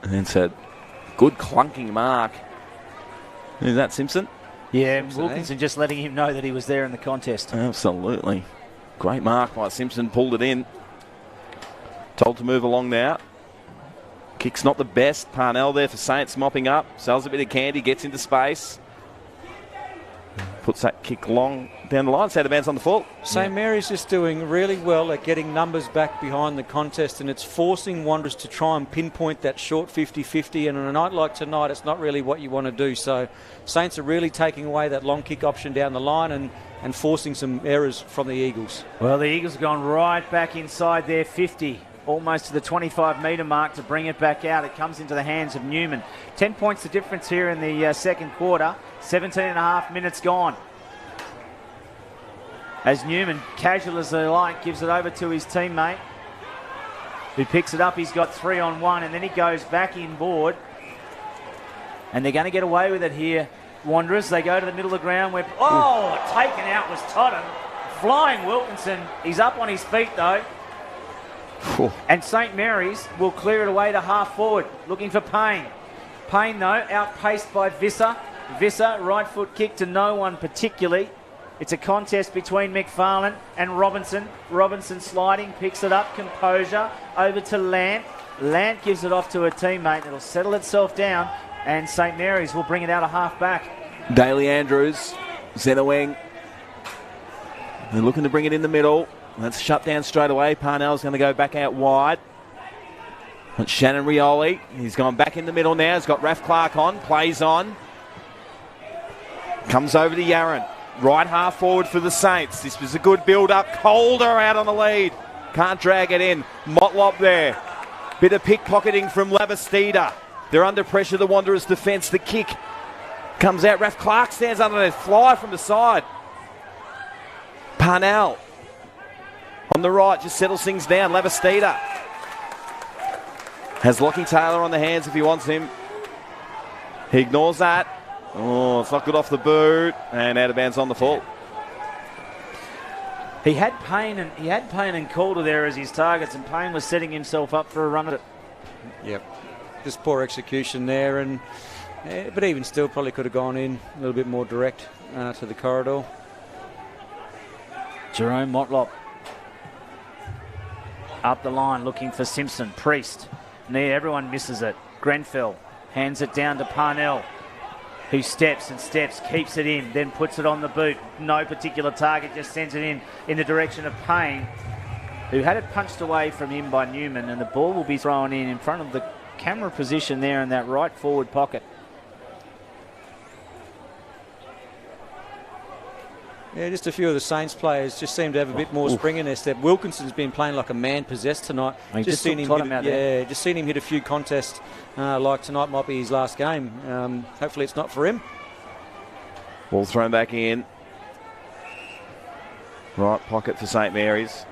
And then said, good clunking mark. Is that Simpson? Yeah, Simpson, Wilkinson just letting him know that he was there in the contest. Absolutely. Great mark by Simpson. Pulled it in. Told to move along now. Kick's not the best. Parnell there for Saints mopping up. Sells a bit of candy. Gets into space. Puts that kick long down the line. Out of bounds on the full. St Mary's just doing really well at getting numbers back behind the contest, and it's forcing Wanderers to try and pinpoint that short 50-50, and on a night like tonight it's not really what you want to do. So Saints are really taking away that long kick option down the line and forcing some errors from the Eagles. Well, the Eagles have gone right back inside their 50, almost to the 25-metre mark to bring it back out. It comes into the hands of Newman. 10 points the difference here in the second quarter. 17 and a half minutes gone. As Newman, casual as they like, gives it over to his teammate, who picks it up. He's got 3-on-1, and then he goes back inboard. And they're going to get away with it here, Wanderers. They go to the middle of the ground where... Oh, taken out was Tottenham. Flying Wilkinson. He's up on his feet, though. And St Mary's will clear it away to half forward, looking for Payne. Payne, though, outpaced by Visser. Visser, right foot kick to no one particularly. It's a contest between McFarlane and Robinson. Robinson sliding, picks it up, composure, over to Lant. Lant gives it off to a teammate. It'll settle itself down, and St Mary's will bring it out a half back. Daly Andrews, centre wing. They're looking to bring it in the middle. That's shut down straight away. Parnell's going to go back out wide. That's Shannon Rioli. He's gone back in the middle now. He's got Raf Clark on. Plays on. Comes over to Yaron. Right half forward for the Saints. This was a good build-up. Calder out on the lead. Can't drag it in. Motlop there. Bit of pickpocketing from Lavastida. They're under pressure, the Wanderers' defence. The kick comes out. Raf Clark stands under there. Fly from the side. Parnell on the right just settles things down. Lavastida has Lockie Taylor on the hands if he wants him. He ignores that. Oh, it's not good off the boot, and out of bounds on the full. He had Payne and Calder there as his targets, and Payne was setting himself up for a run at it. Yep. Just poor execution there, and but even still probably could have gone in a little bit more direct to the corridor. Jerome Motlop up the line looking for Simpson. Priest. Everyone misses it. Grenfell hands it down to Parnell, who steps and steps, keeps it in, then puts it on the boot. No particular target, just sends it in the direction of Payne, who had it punched away from him by Newman, and the ball will be thrown in front of the camera position there in that right forward pocket. Yeah, just a few of the Saints players just seem to have a bit more spring in their step. Wilkinson's been playing like a man possessed tonight. Just seen him just seen him hit a few contests like tonight might be his last game. Hopefully it's not for him. Ball thrown back in. Right pocket for St Mary's.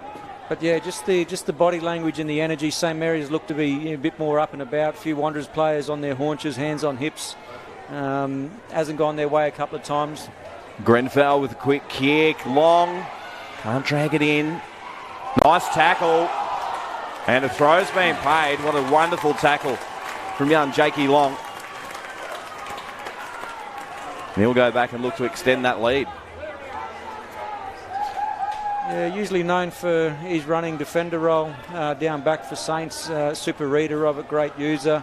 But yeah, just the body language and the energy. St Mary's look to be a bit more up and about. A few Wanderers players on their haunches, hands on hips. Hasn't gone their way a couple of times. Grenfell with a quick kick, long, can't drag it in. Nice tackle, and a throw's been paid. What a wonderful tackle from young Jakey Long. And he'll go back and look to extend that lead. Yeah, usually known for his running defender role down back for Saints. Super reader of it, great user.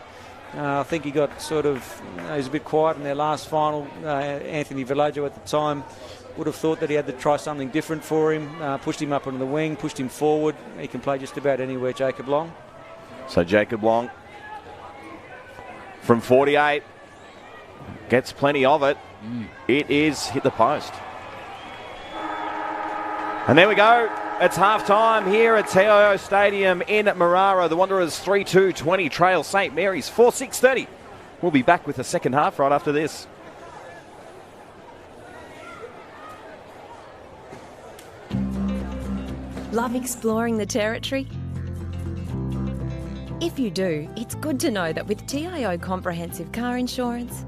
I think he got he was a bit quiet in their last final. Anthony Villaggio at the time would have thought that he had to try something different for him. Pushed him up onto the wing, pushed him forward. He can play just about anywhere, Jacob Long. So Jacob Long from 48 gets plenty of it. It is hit the post. And there we go. It's half-time here at TIO Stadium in Marara. The Wanderers 3-2-20 trail St Mary's 4-6-30. We'll be back with the second half right after this. Love exploring the territory? If you do, it's good to know that with TIO Comprehensive Car Insurance,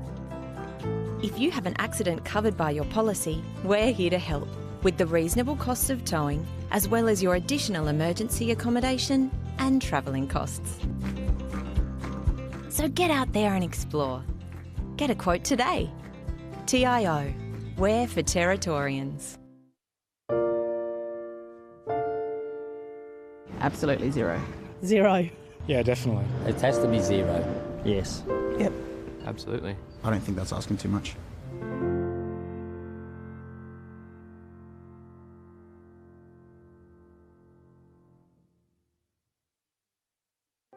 if you have an accident covered by your policy, we're here to help with the reasonable costs of towing, as well as your additional emergency accommodation and travelling costs. So get out there and explore. Get a quote today. TIO, we're for Territorians. Absolutely zero. Zero. Yeah, definitely. It has to be zero. Yes. Yep. Absolutely. I don't think that's asking too much.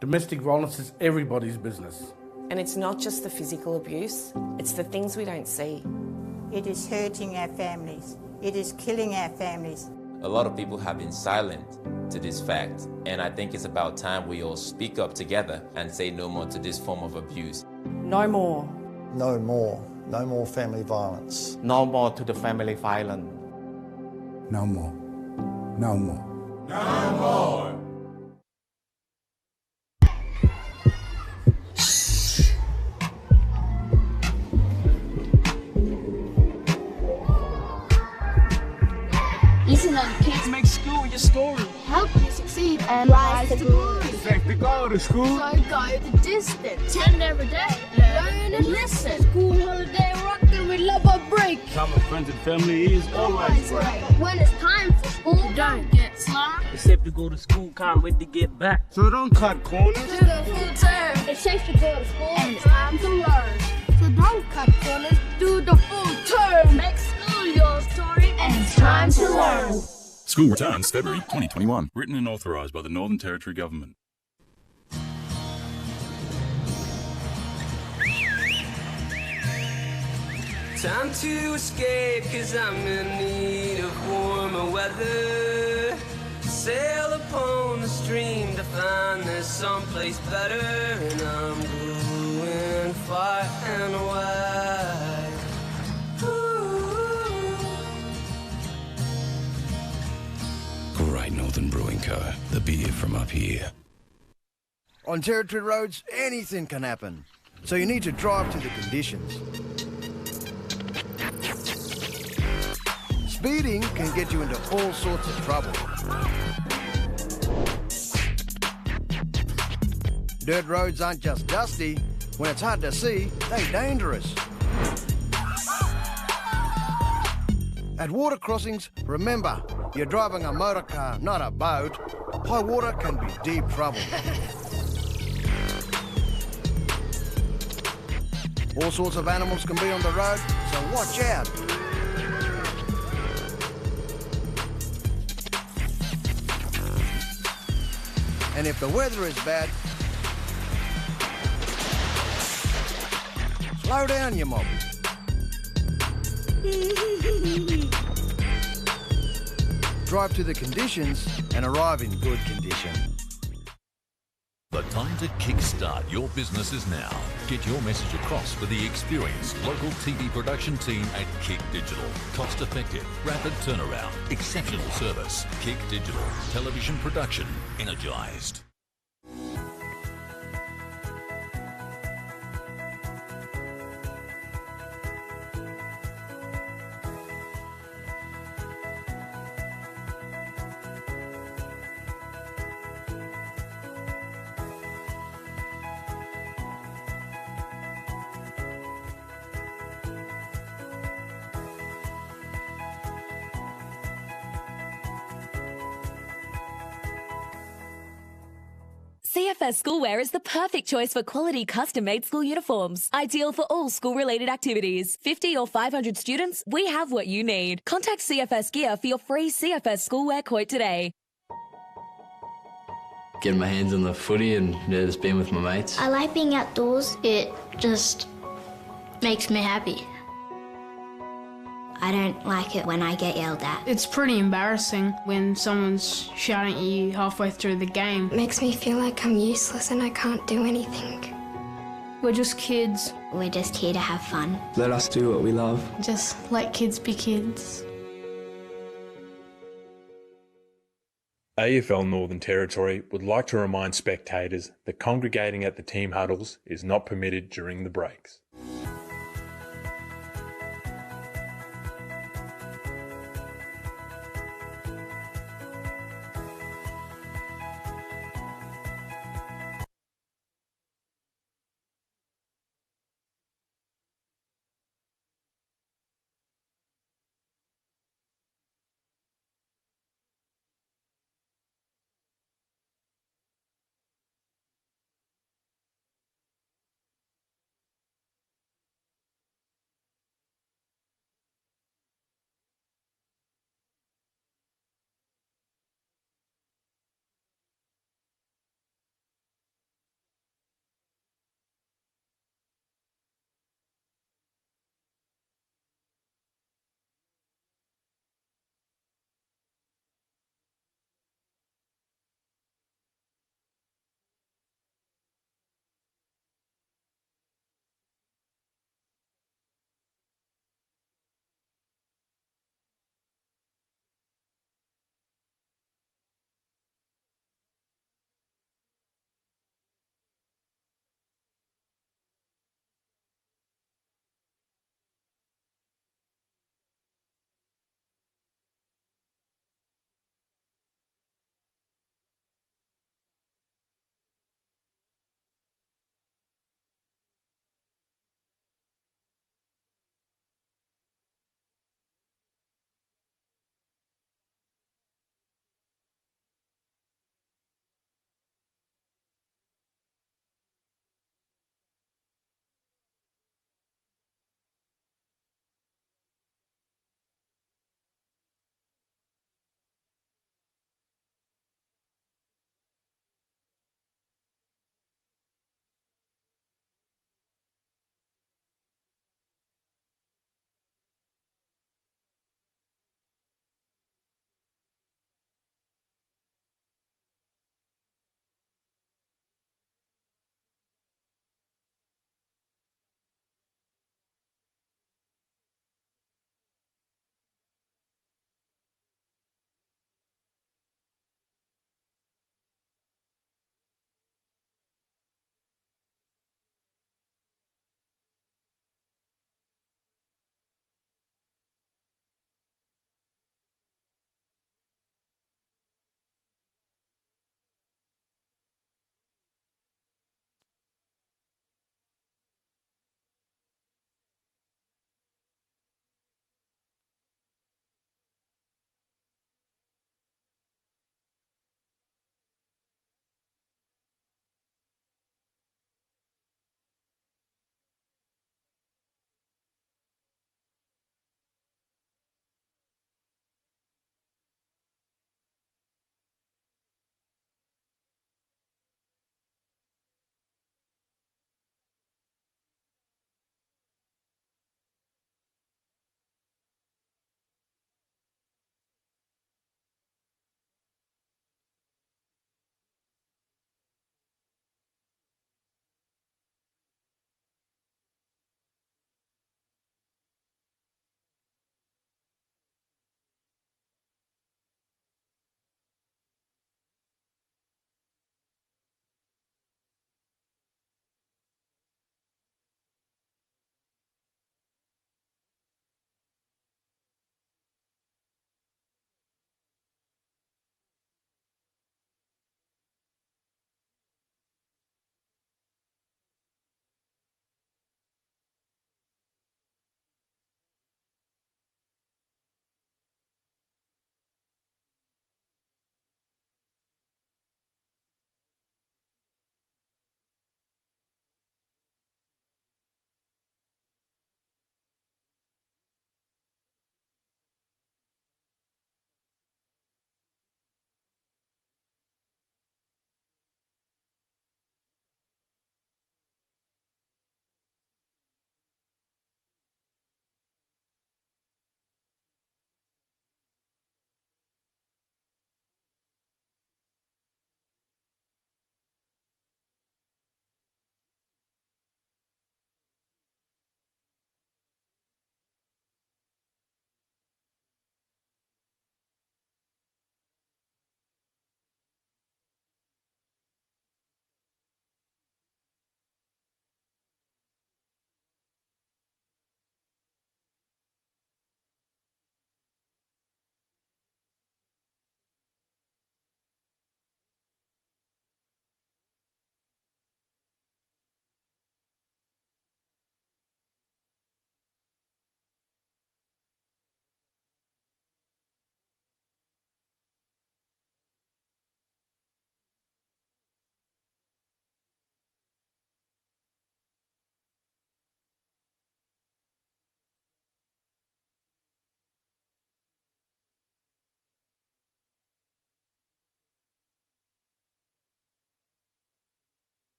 Domestic violence is everybody's business. And it's not just the physical abuse, it's the things we don't see. It is hurting our families. It is killing our families. A lot of people have been silent to this fact, and I think it's about time we all speak up together and say no more to this form of abuse. No more. No more. No more family violence. No more to the family violence. No more. No more. No more. Listen up, kids. Make school your story. Help you succeed and rise to glory. Safe to go to school. So go the distance. Attend every day. Learn and listen. School holiday rockin' with love or break. Time with friends and family is always great. When it's time for school, don't get slack. It's safe to go to school. Can't wait to get back. So don't cut corners. Do the full term. It's safe to go to school and it's time to learn. So don't cut corners. Do the full term. Make school your story and it's time to learn. School returns February 2021. Written and authorised by the Northern Territory Government. Time to escape, cause I'm in need of warmer weather. Sail upon the stream to find there's someplace better. And I'm going far and wide. Great Northern Brewing Co. The beer from up here. On Territory roads, anything can happen. So you need to drive to the conditions. Speeding can get you into all sorts of trouble. Dirt roads aren't just dusty. When it's hard to see, they're dangerous. At water crossings, remember, you're driving a motor car, not a boat. High water can be deep trouble. All sorts of animals can be on the road, so watch out. And if the weather is bad, slow down, you mob. Drive to the conditions and arrive in good condition. The time to kickstart your business is now. Get your message across with the experienced local TV production team at Kick Digital. Cost effective, rapid turnaround, exceptional service. Kick Digital. Television production energised. CFS Schoolwear is the perfect choice for quality custom-made school uniforms. Ideal for all school-related activities. 50 or 500 students, we have what you need. Contact CFS Gear for your free CFS Schoolwear quote today. Getting my hands on the footy and just being with my mates. I like being outdoors. It just makes me happy. I don't like it when I get yelled at. It's pretty embarrassing when someone's shouting at you halfway through the game. It makes me feel like I'm useless and I can't do anything. We're just kids. We're just here to have fun. Let us do what we love. Just let kids be kids. AFL Northern Territory would like to remind spectators that congregating at the team huddles is not permitted during the breaks.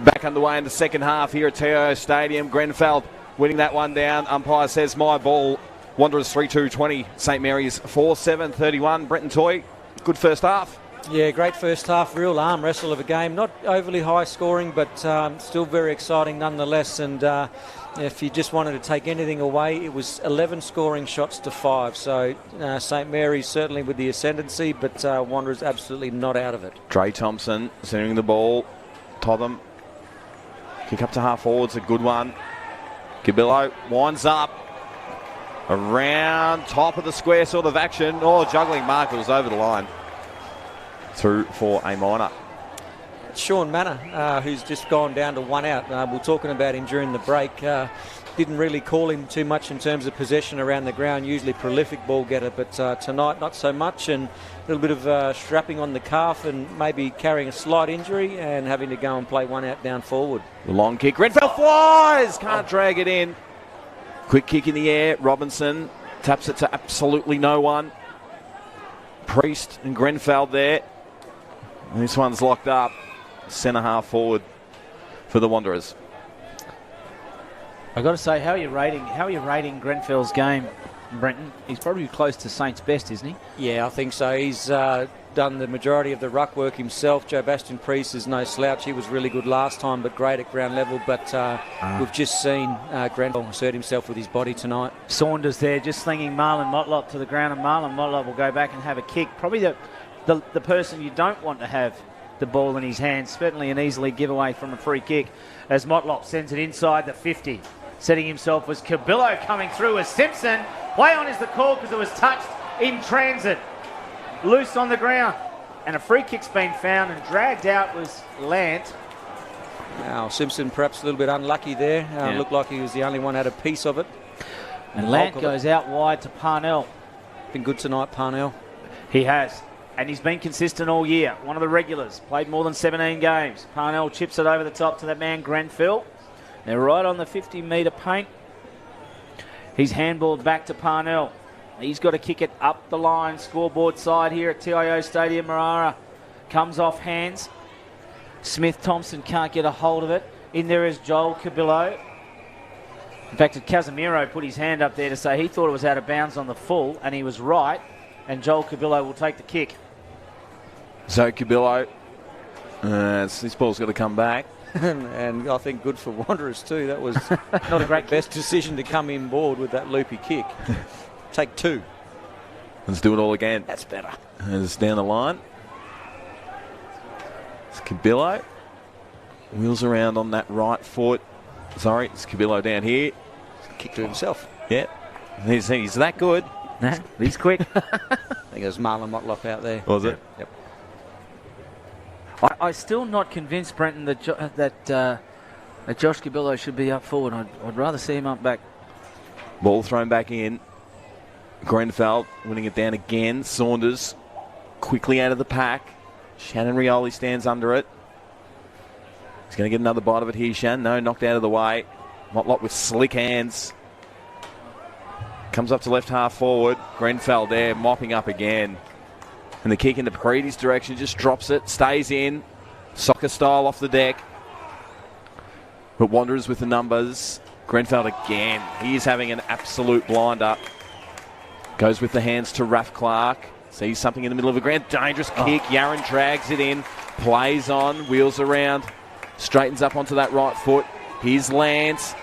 Back underway in the second half here at TIO Stadium. Grenfell winning that one down. Umpire says my ball. Wanderers 3-2-20. St Mary's 4-7-31. Brenton Toy, good first half. Yeah, great first half. Real arm wrestle of a game. Not overly high scoring, but still very exciting nonetheless. And if you just wanted to take anything away, it was 11 scoring shots to 5. So St Mary's certainly with the ascendancy, but Wanderers absolutely not out of it. Dre Thompson centering the ball. Totham. Kick up to half forward's a good one. Cabillo winds up. Around top of the square sort of action. Oh, juggling mark. It was over the line. Through for a minor. Sean Manor, who's just gone down to 1 out. We were talking about him during the break. Didn't really call him too much in terms of possession around the ground. Usually prolific ball getter, but tonight not so much. And a little bit of strapping on the calf and maybe carrying a slight injury and having to go and play 1 out down forward. The long kick. Grenfell flies. Can't drag it in. Quick kick in the air. Robinson taps it to absolutely no one. Priest and Grenfell there. And this one's locked up. Centre half forward for the Wanderers. I've got to say, how are you rating Grenfell's game, Brenton? He's probably close to Saints' best, isn't he? Yeah, I think so. He's done the majority of the ruck work himself. Joe Bastian Priest is no slouch. He was really good last time, but great at ground level. But we've just seen Grenfell assert himself with his body tonight. Saunders there just slinging Marlon Motlop to the ground, and Marlon Motlop will go back and have a kick. Probably the person you don't want to have the ball in his hands. Certainly an easily giveaway from a free kick as Motlop sends it inside the 50. Setting himself was Cabillo coming through as Simpson. Play on is the call because it was touched in transit. Loose on the ground. And a free kick's been found and dragged out was Lant. Now Simpson perhaps a little bit unlucky there. Looked like he was the only one had a piece of it. And Lant goes out wide to Parnell. Been good tonight, Parnell. He has. And he's been consistent all year. One of the regulars. Played more than 17 games. Parnell chips it over the top to that man, Grenfell. They're right on the 50-metre paint. He's handballed back to Parnell. He's got to kick it up the line. Scoreboard side here at TIO Stadium. Marara comes off hands. Smith-Thompson can't get a hold of it. In there is Joel Cabillo. In fact, Casemiro put his hand up there to say he thought it was out of bounds on the full, and he was right. And Joel Cabillo will take the kick. So Cabillo, this ball's got to come back. And I think good for Wanderers too. That was not a great best decision to come in board with that loopy kick. Take 2. Let's do it all again. That's better. And it's down the line. It's Cabillo. Wheels around on that right foot. Sorry, it's Cabillo down here. Kick to himself. Yeah. He's that good. Nah, he's quick. I think it was Marlon Motlop out there. Was it? Yep. I'm still not convinced, Brenton, that Josh Cabillo should be up forward. I'd rather see him up back. Ball thrown back in. Grenfell winning it down again. Saunders quickly out of the pack. Shannon Rioli stands under it. He's going to get another bite of it here, Shan. No, knocked out of the way. Motlop with slick hands. Comes up to left half forward. Grenfell there mopping up again. And the kick into Creedy's direction, just drops it, stays in. Soccer style off the deck. But Wanderers with the numbers. Grenfell again. He is having an absolute blinder. Goes with the hands to Raph Clark. Sees something in the middle of the ground. Dangerous kick. Yaron drags it in. Plays on. Wheels around. Straightens up onto that right foot. Here's Lance.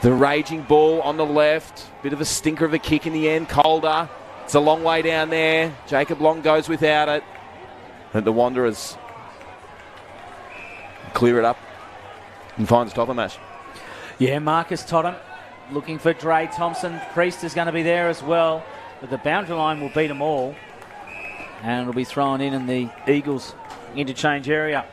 The raging ball on the left. Bit of a stinker of a kick in the end. Calder. It's a long way down there. Jacob Long goes without it. And the Wanderers clear it up and finds Totham Ash. Yeah, Marcus Totham looking for Dre Thompson. Priest is going to be there as well. But the boundary line will beat them all. And it'll be thrown in the Eagles interchange area.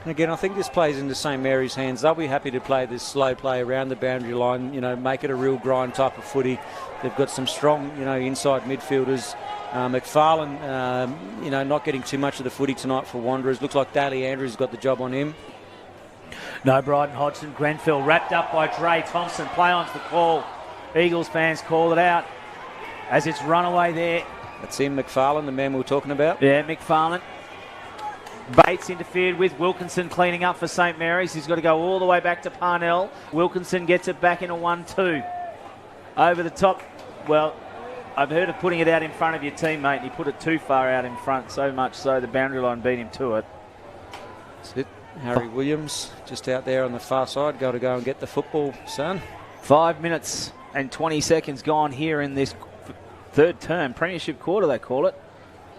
Again, I think this plays into St Mary's hands. They'll be happy to play this slow play around the boundary line, make it a real grind type of footy. They've got some strong, inside midfielders. McFarlane, not getting too much of the footy tonight for Wanderers. Looks like Daly Andrews got the job on him. No, Bryden Hodgson, Grenfell wrapped up by Dre Thompson. Play on's the call. Eagles fans call it out as it's run away there. That's him, McFarlane, the man we were talking about. Yeah, McFarlane. Bates interfered with. Wilkinson cleaning up for St Mary's. He's got to go all the way back to Parnell. Wilkinson gets it back in a 1-2. Over the top. Well, I've heard of putting it out in front of your teammate. He put it too far out in front, so much so the boundary line beat him to it. That's it. Harry Williams just out there on the far side. Got to go and get the football, son. 5 minutes and 20 seconds gone here in this third term. Premiership quarter, they call it.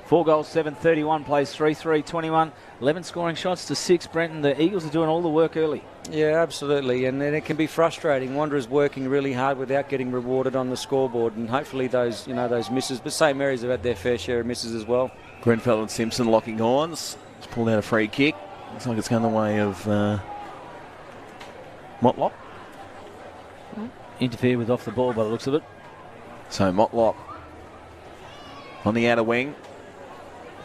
4 goals, 7-31, plays 3-3-21. 11 scoring shots to 6. Brenton, the Eagles are doing all the work early. Yeah, absolutely. And then it can be frustrating. Wanderers working really hard without getting rewarded on the scoreboard. And hopefully those misses. But St Mary's have had their fair share of misses as well. Grenfell and Simpson locking horns. Just pulled out a free kick. Looks like it's going the way of Motlop. Interfere with off the ball by the looks of it. So Motlop on the outer wing.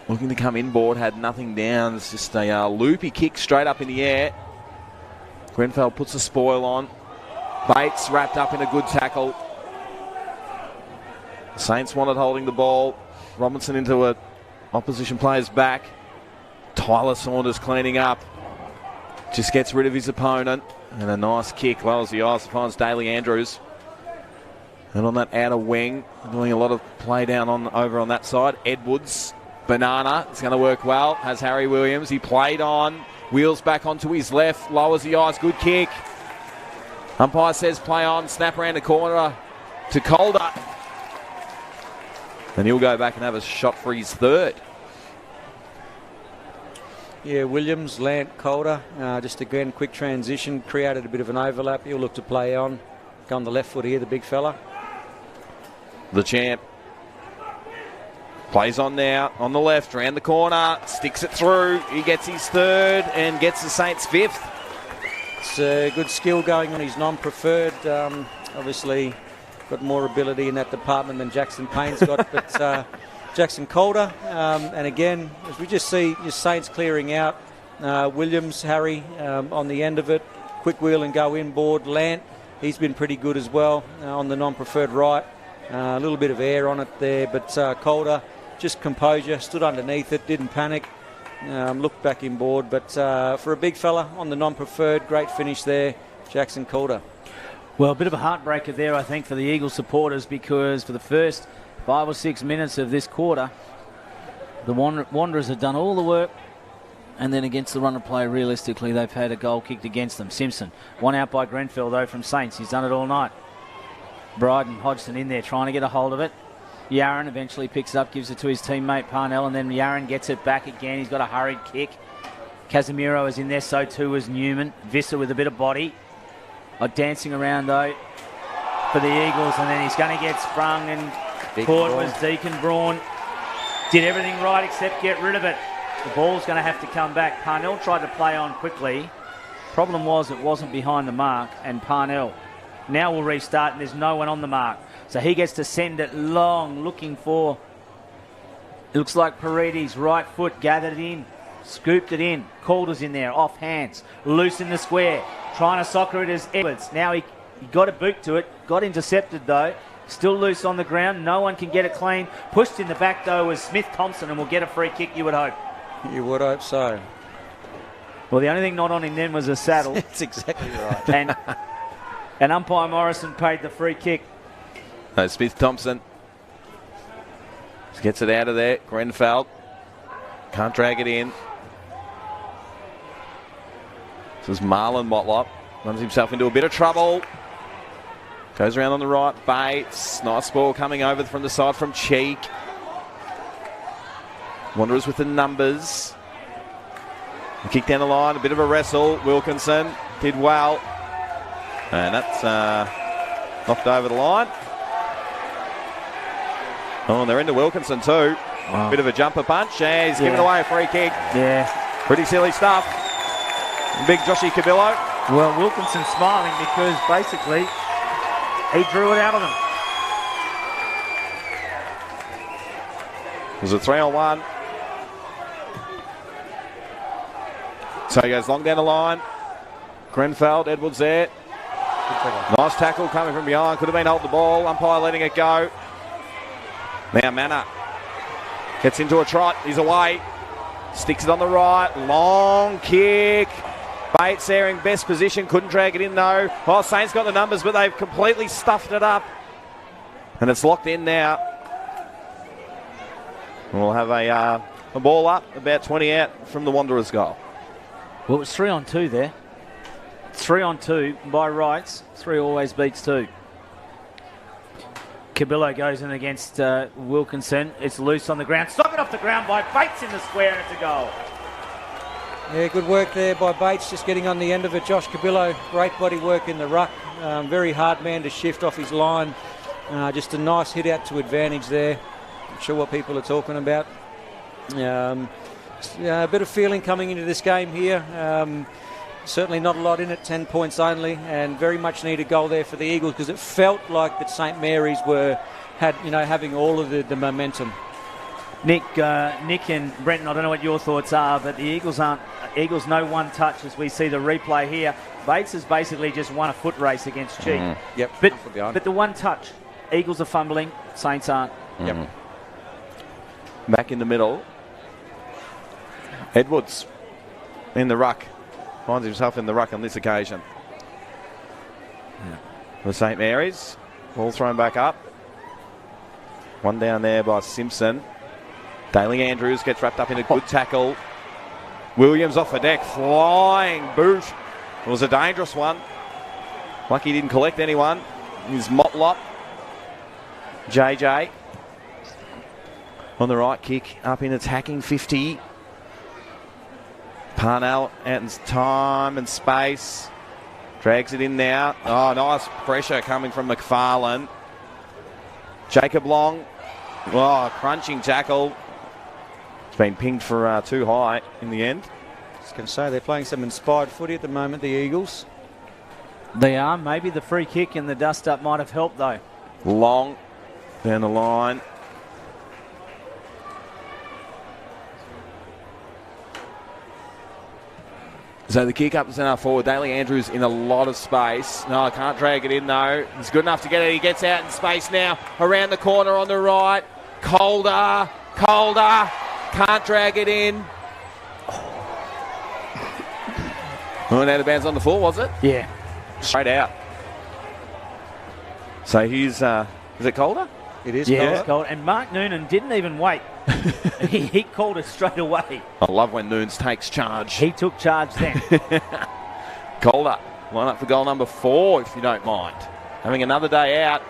Looking to come inboard, had nothing down. It's just a loopy kick straight up in the air. Grenfell puts the spoil on. Bates wrapped up in a good tackle. The Saints wanted holding the ball. Robinson into a opposition player's back. Tyler Saunders cleaning up. Just gets rid of his opponent. And a nice kick. Lowers the eyes, finds Daly Andrews. And on that outer wing, doing a lot of play down over on that side. Edwards. Banana, it's going to work well. Has Harry Williams. He played on. Wheels back onto his left. Lowers the eyes. Good kick. Umpire says play on. Snap around the corner to Calder. And he'll go back and have a shot for his third. Yeah, Williams, Lant, Calder. Just again, quick transition. Created a bit of an overlap. He'll look to play on. Go on the left foot here, the big fella. The champ. Plays on now, on the left, round the corner, sticks it through. He gets his third and gets the Saints fifth. It's a good skill going on his non-preferred. Obviously, got more ability in that department than Jackson Payne's got, but Jackson Calder. And again, as we just see your Saints clearing out, Williams, Harry on the end of it, quick wheel and go inboard. Lant, he's been pretty good as well on the non-preferred right. A little bit of air on it there, but Calder, just composure, stood underneath it, didn't panic, looked back inboard. But for a big fella on the non-preferred, great finish there, Jackson Calder. Well, a bit of a heartbreaker there, I think, for the Eagles supporters, because for the first 5 or 6 minutes of this quarter, the Wanderers have done all the work, and then against the run of play, realistically, they've had a goal kicked against them. Simpson, one out by Grenfell, though, from Saints. He's done it all night. Bryden Hodgson in there trying to get a hold of it. Yaron eventually picks it up, gives it to his teammate Parnell, and then Yaron gets it back again. He's got a hurried kick. Casemiro is in there, so too is Newman. Visser with a bit of body. Dancing around, though, for the Eagles, and then he's going to get sprung, and caught was Deacon Braun. Did everything right except get rid of it. The ball's going to have to come back. Parnell tried to play on quickly. Problem was it wasn't behind the mark, and Parnell now will restart, and there's no one on the mark. So he gets to send it long, looking for, it looks like Paredes, right foot, gathered it in, scooped it in. Calder's in there, off hands, loose in the square, trying to soccer it as Edwards. Now he got a boot to it, got intercepted though, still loose on the ground, no one can get it clean. Pushed in the back though was Smith Thompson, and will get a free kick, you would hope. You would hope so. Well, the only thing not on him then was a saddle. That's exactly right. And umpire Morrison paid the free kick. No, Smith Thompson just gets it out of there. Grenfell can't drag it in. This is Marlon Motlop. Runs himself into a bit of trouble. Goes around on the right. Bates. Nice ball coming over from the side from Cheek. Wanderers with the numbers. A kick down the line. A bit of a wrestle. Wilkinson did well. And that's knocked over the line. Oh, and they're into Wilkinson too. Wow. Bit of a jumper punch. Yeah, he's giving away a free kick. Yeah. Pretty silly stuff. Big Joshy Cabillo. Well, Wilkinson's smiling because basically he drew it out of them. It was a 3-on-1. So he goes long down the line. Grenfell, Edwards there. Nice tackle coming from behind. Could have been holding the ball. Umpire letting it go. Now Manor gets into a trot. He's away. Sticks it on the right. Long kick. Bates there in best position. Couldn't drag it in though. Oh, Saints got the numbers, but they've completely stuffed it up. And it's locked in now. We'll have a ball up, about 20 out from the Wanderers' goal. Well, it was 3 on 2 there. 3 on 2 by rights. 3 always beats 2. Cabillo goes in against Wilkinson. It's loose on the ground. Stock it off the ground by Bates in the square, and it's a goal. Yeah, good work there by Bates, just getting on the end of it. Josh Cabillo, great body work in the ruck. Very hard man to shift off his line. Just a nice hit out to advantage there. Not sure what people are talking about. A bit of feeling coming into this game here. Certainly not a lot in it, 10 points only, and very much needed goal there for the Eagles because it felt like that St Mary's had having all of the momentum. Nick and Brenton, I don't know what your thoughts are, but the Eagles no one touch as we see the replay here. Bates has basically just won a foot race against Cheek. Yep. But the one touch, Eagles are fumbling, Saints aren't. Yep. Back in the middle. Edwards in the ruck. Finds himself in the ruck on this occasion. For St Mary's. Ball thrown back up. One down there by Simpson. Daly Andrews gets wrapped up in a good tackle. Williams off the deck. Flying boot. It was a dangerous one. Lucky he didn't collect anyone. Here's Motlop. JJ. On the right, kick up in attacking 50. Parnell out in time and space. Drags it in now. Oh, nice pressure coming from McFarlane. Jacob Long. Oh, crunching tackle. It's been pinged for too high in the end. I was going to say, they're playing some inspired footy at the moment, the Eagles. They are. Maybe the free kick and the dust-up might have helped, though. Long down the line. So the kick up to centre forward. Daly Andrews in a lot of space. No, I can't drag it in though. He's good enough to get it. He gets out in space now. Around the corner on the right. Calder. Can't drag it in. Oh, and out of bounds on the full, was it? Yeah. Straight out. So he's, is it Calder? It is Calder. It's Calder. And Mark Noonan didn't even wait. he called it straight away. I love when Noons takes charge. He took charge then. Calder, line up for goal number 4, if you don't mind. Having another day out.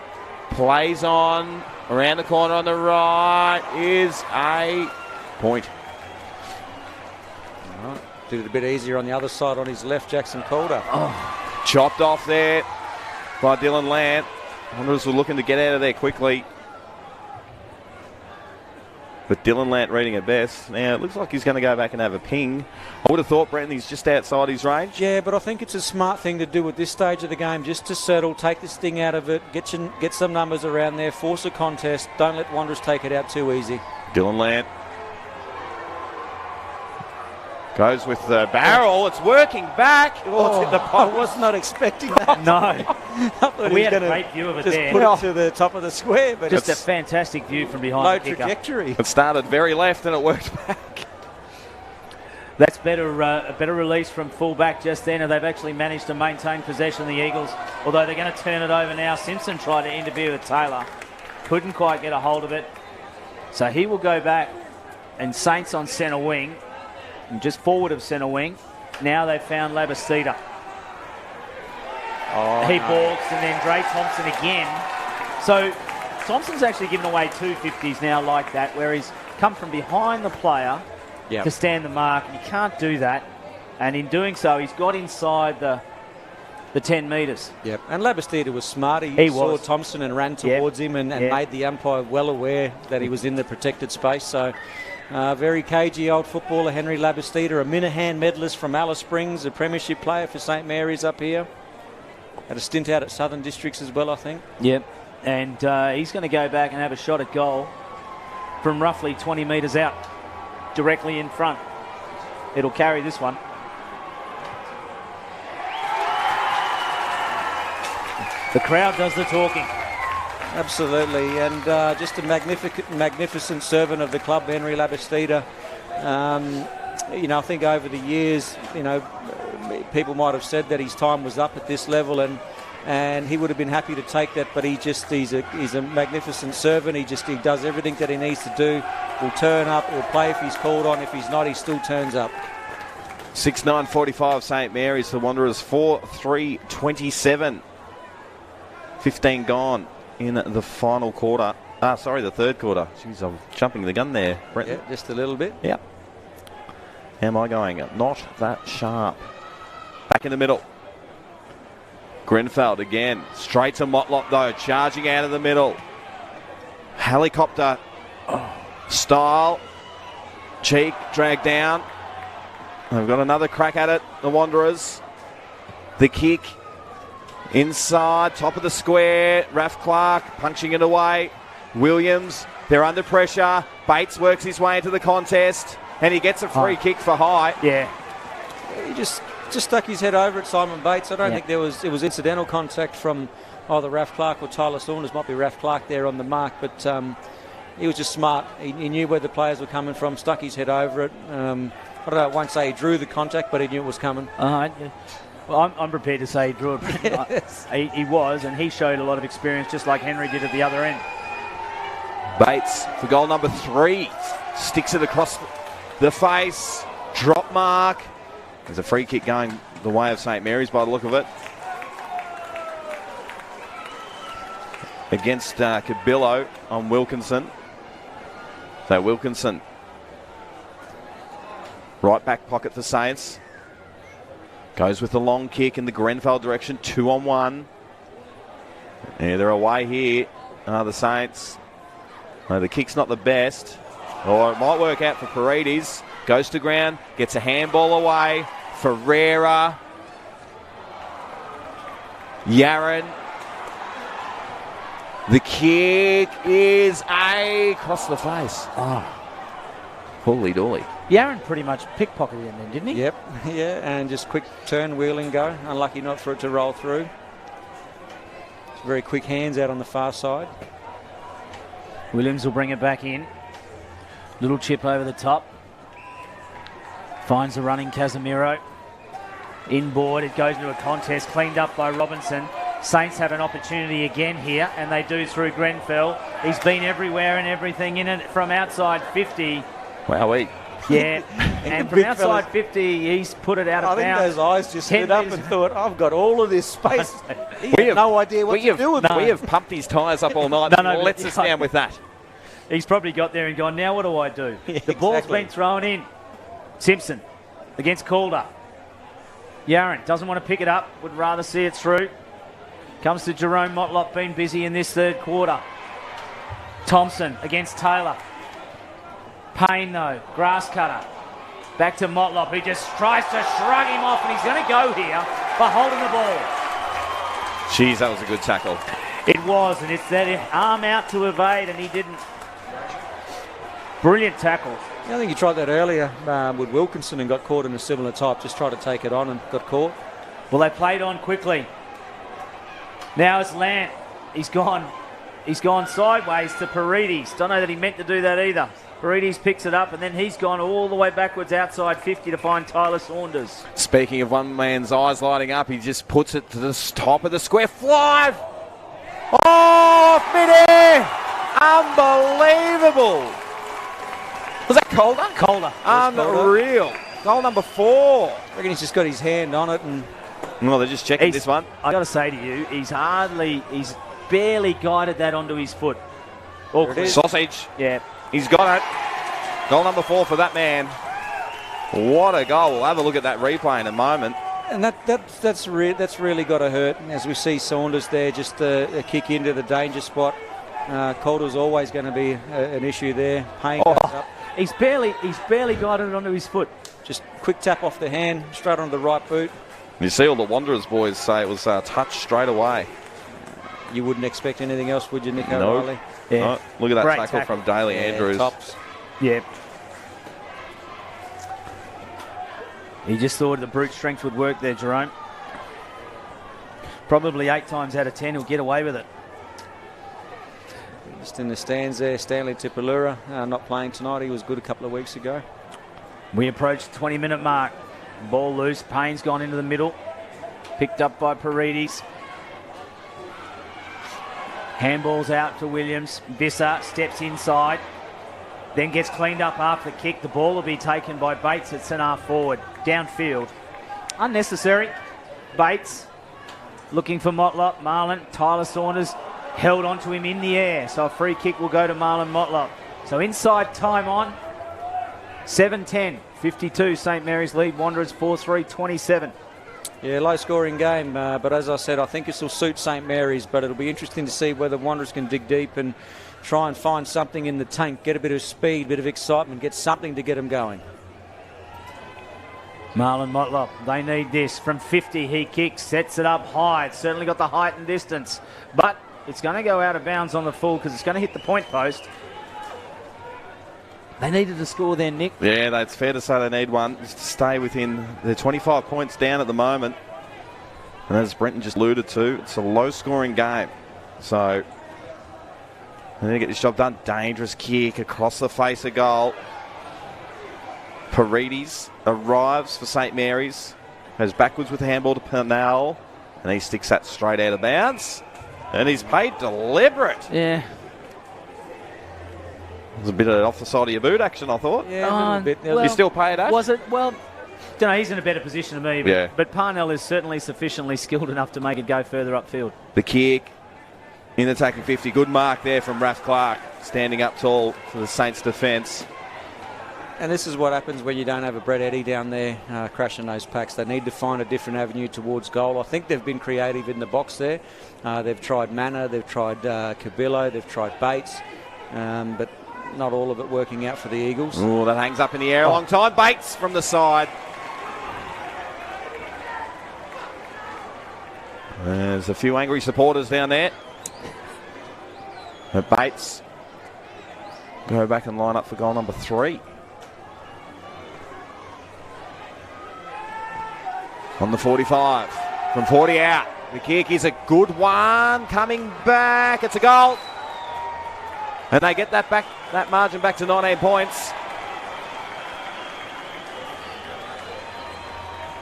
Plays on. Around the corner on the right is a point. Right. Did it a bit easier on the other side on his left, Jackson Calder. Oh, chopped off there by Dylan Lant. Wanderers were looking to get out of there quickly. But Dylan Lant reading it best. Now, it looks like he's going to go back and have a ping. I would have thought, Brenton, he's just outside his range. Yeah, but I think it's a smart thing to do at this stage of the game, just to settle, take this thing out of it, get some numbers around there, force a contest. Don't let Wanderers take it out too easy. Dylan Lant goes with the barrel. It's working back. Oh, it's hit the post. I was not expecting that. No. I thought We he was had a gonna great view of it just there. put it to the top of the square. But Just a it's fantastic view from behind low the kicker. trajectory. It started very left and it worked back. That's a better release from fullback just then, and they've actually managed to maintain possession, the Eagles, although they're going to turn it over now. Simpson tried to interfere with Taylor. Couldn't quite get a hold of it. So he will go back, and Saints on centre wing, and just forward of centre wing. Now they've found Labastida. He balks, and then Dre Thompson again. So Thompson's actually given away 2 50s now like that, where he's come from behind the player to stand the mark. You can't do that. And in doing so, he's got inside the 10 metres. Yep. And Labastida was smart. He saw was. Thompson and ran towards him and made the umpire well aware that he was in the protected space. So very cagey old footballer, Henry Labastida, a Minahan medalist from Alice Springs, a premiership player for St Mary's up here. Had a stint out at Southern Districts as well, I think. Yep. And he's going to go back and have a shot at goal from roughly 20 metres out, directly in front. It'll carry this one. The crowd does the talking. Absolutely, and just a magnificent servant of the club, Henry Labastida. I think over the years, people might have said that his time was up at this level, and he would have been happy to take that, but he's a magnificent servant. He does everything that he needs to do. He'll turn up, he'll play if he's called on. If he's not, he still turns up. 6-9-45 St Mary's. The Wanderers 4-3-27. 15 gone in the final quarter. The third quarter. Jeez, I'm jumping the gun there, Brenton. Yeah, just a little bit. Yep. Am I going? Not that sharp. Back in the middle. Grenfell again. Straight to Motlop though. Charging out of the middle. Helicopter style. Cheek dragged down. They've got another crack at it, the Wanderers. The kick. Inside, top of the square. Raf Clark punching it away. Williams, they're under pressure. Bates works his way into the contest. And he gets a free kick for high. Yeah. He just stuck his head over at Simon Bates. I don't think it was incidental contact from either Raf Clark or Tyler Saunders. Might be Raf Clark there on the mark, but he was just smart. He knew where the players were coming from, stuck his head over it. I don't know, I won't say he drew the contact, but he knew it was coming. Well, I'm prepared to say he drew it. He was, and he showed a lot of experience, just like Henry did at the other end. Bates for goal number 3. Sticks it across the face. Drop mark. There's a free kick going the way of St Mary's by the look of it. Against Cabillo on Wilkinson. So Wilkinson. Right back pocket for Saints. Goes with the long kick in the Grenfell direction. 2-on-1. Yeah, they're away here. The Saints. The kick's not the best. Or it might work out for Paredes. Goes to ground. Gets a handball away. Ferreira. Yaron. The kick is across the face. Holy dolly. Yaron pretty much pickpocketed him then, didn't he? Yep, yeah, and just quick turn, wheel and go. Unlucky not for it to roll through. Very quick hands out on the far side. Williams will bring it back in. Little chip over the top. Finds the running Casemiro. Inboard, it goes into a contest, cleaned up by Robinson. Saints have an opportunity again here, and they do through Grenfell. He's been everywhere and everything in it from outside 50. Wowee. Yeah, and from outside 50, he's put it out of bounds. I think those eyes just lit up and thought, I've got all of this space. He had no idea what to do with it. We have pumped his tyres up all night. Let's us down with that. He's probably got there and gone, now what do I do? Yeah, the ball's been thrown in. Simpson against Calder. Yaron doesn't want to pick it up, would rather see it through. Comes to Jerome Motlop, been busy in this third quarter. Thompson against Taylor. Payne though, grass cutter. Back to Motlop, who just tries to shrug him off, and he's going to go here for holding the ball. Jeez, that was a good tackle. It was, and it's that arm out to evade, and he didn't. Brilliant tackle. I think he tried that earlier with Wilkinson and got caught in a similar type. Just tried to take it on and got caught. Well, they played on quickly. Now it's Lant. He's gone sideways to Paredes. Don't know that he meant to do that either. Paredes picks it up, and then he's gone all the way backwards outside 50 to find Tyler Saunders. Speaking of one man's eyes lighting up, he just puts it to the top of the square. Fly! Off midair! Unbelievable! Was that Calder? Calder. Unreal. Goal number 4. I reckon he's just got his hand on it. And well, they're just checking this one. I got to say to you, he's barely guided that onto his foot. Sausage. Yeah. He's got it. Goal number 4 for that man. What a goal. We'll have a look at that replay in a moment. And that's really got to hurt. As we see Saunders there, just a kick into the danger spot. Calder's always going to be an issue there. Payne goes up. He's barely guided it onto his foot. Just quick tap off the hand, straight onto the right boot. You see all the Wanderers boys say it was touched straight away. You wouldn't expect anything else, would you, Nick Nope. O'Reilly? Yeah. No, look at that Great tackle from Daly Andrews. Tops. Yeah. He just thought the brute strength would work there, Jerome. Probably 8 times out of 10 he'll get away with it. Just in the stands there, Stanley Tipalura, not playing tonight. He was good a couple of weeks ago. We approach the 20-minute mark. Ball loose. Payne's gone into the middle. Picked up by Paredes. Handball's out to Williams. Visser steps inside. Then gets cleaned up after the kick. The ball will be taken by Bates at centre forward. Downfield. Unnecessary. Bates looking for Motlop. Marlon. Tyler Saunders held onto him in the air. So a free kick will go to Marlon Motlop. So inside time on. 7-10. 52. St Mary's lead. Wanderers 4-3. 27. Yeah, low-scoring game, but as I said, I think this will suit St Mary's, but it'll be interesting to see whether Wanderers can dig deep and try and find something in the tank, get a bit of speed, a bit of excitement, get something to get them going. Marlon Motlop, they need this. From 50, he kicks, sets it up high. It's certainly got the height and distance, but it's going to go out of bounds on the full because it's going to hit the point post. They needed to score there, Nick. Yeah, that's fair to say they need one just to stay within. They're 25 points down at the moment. And as Brenton just alluded to, it's a low-scoring game. So they need to get this job done. Dangerous kick across the face of goal. Paredes arrives for St Mary's. Goes backwards with the handball to Purnell. And he sticks that straight out of bounds. And he's paid deliberate. Yeah. It was a bit of off the side of your boot action, I thought. Yeah, a little bit. You still paid, Ash? Was it? Well, don't know, he's in a better position than me. But, Yeah. but Parnell is certainly sufficiently skilled enough to make it go further upfield. The kick in attacking 50. Good mark there from Raph Clark, standing up tall for the Saints' defence. And this is what happens when you don't have a Brett Eddy down there crashing those packs. They need to find a different avenue towards goal. I think they've been creative in the box there. They've tried Manor, they've tried Cabillo, they've tried Bates, but not all of it working out for the Eagles. Oh, that hangs up in the air a long time. Bates from the side. There's a few angry supporters down there. But Bates go back and line up for goal number 3. On the 45. From 40 out. The kick is a good one. Coming back. It's a goal. And they get that back, that margin back to 19 points.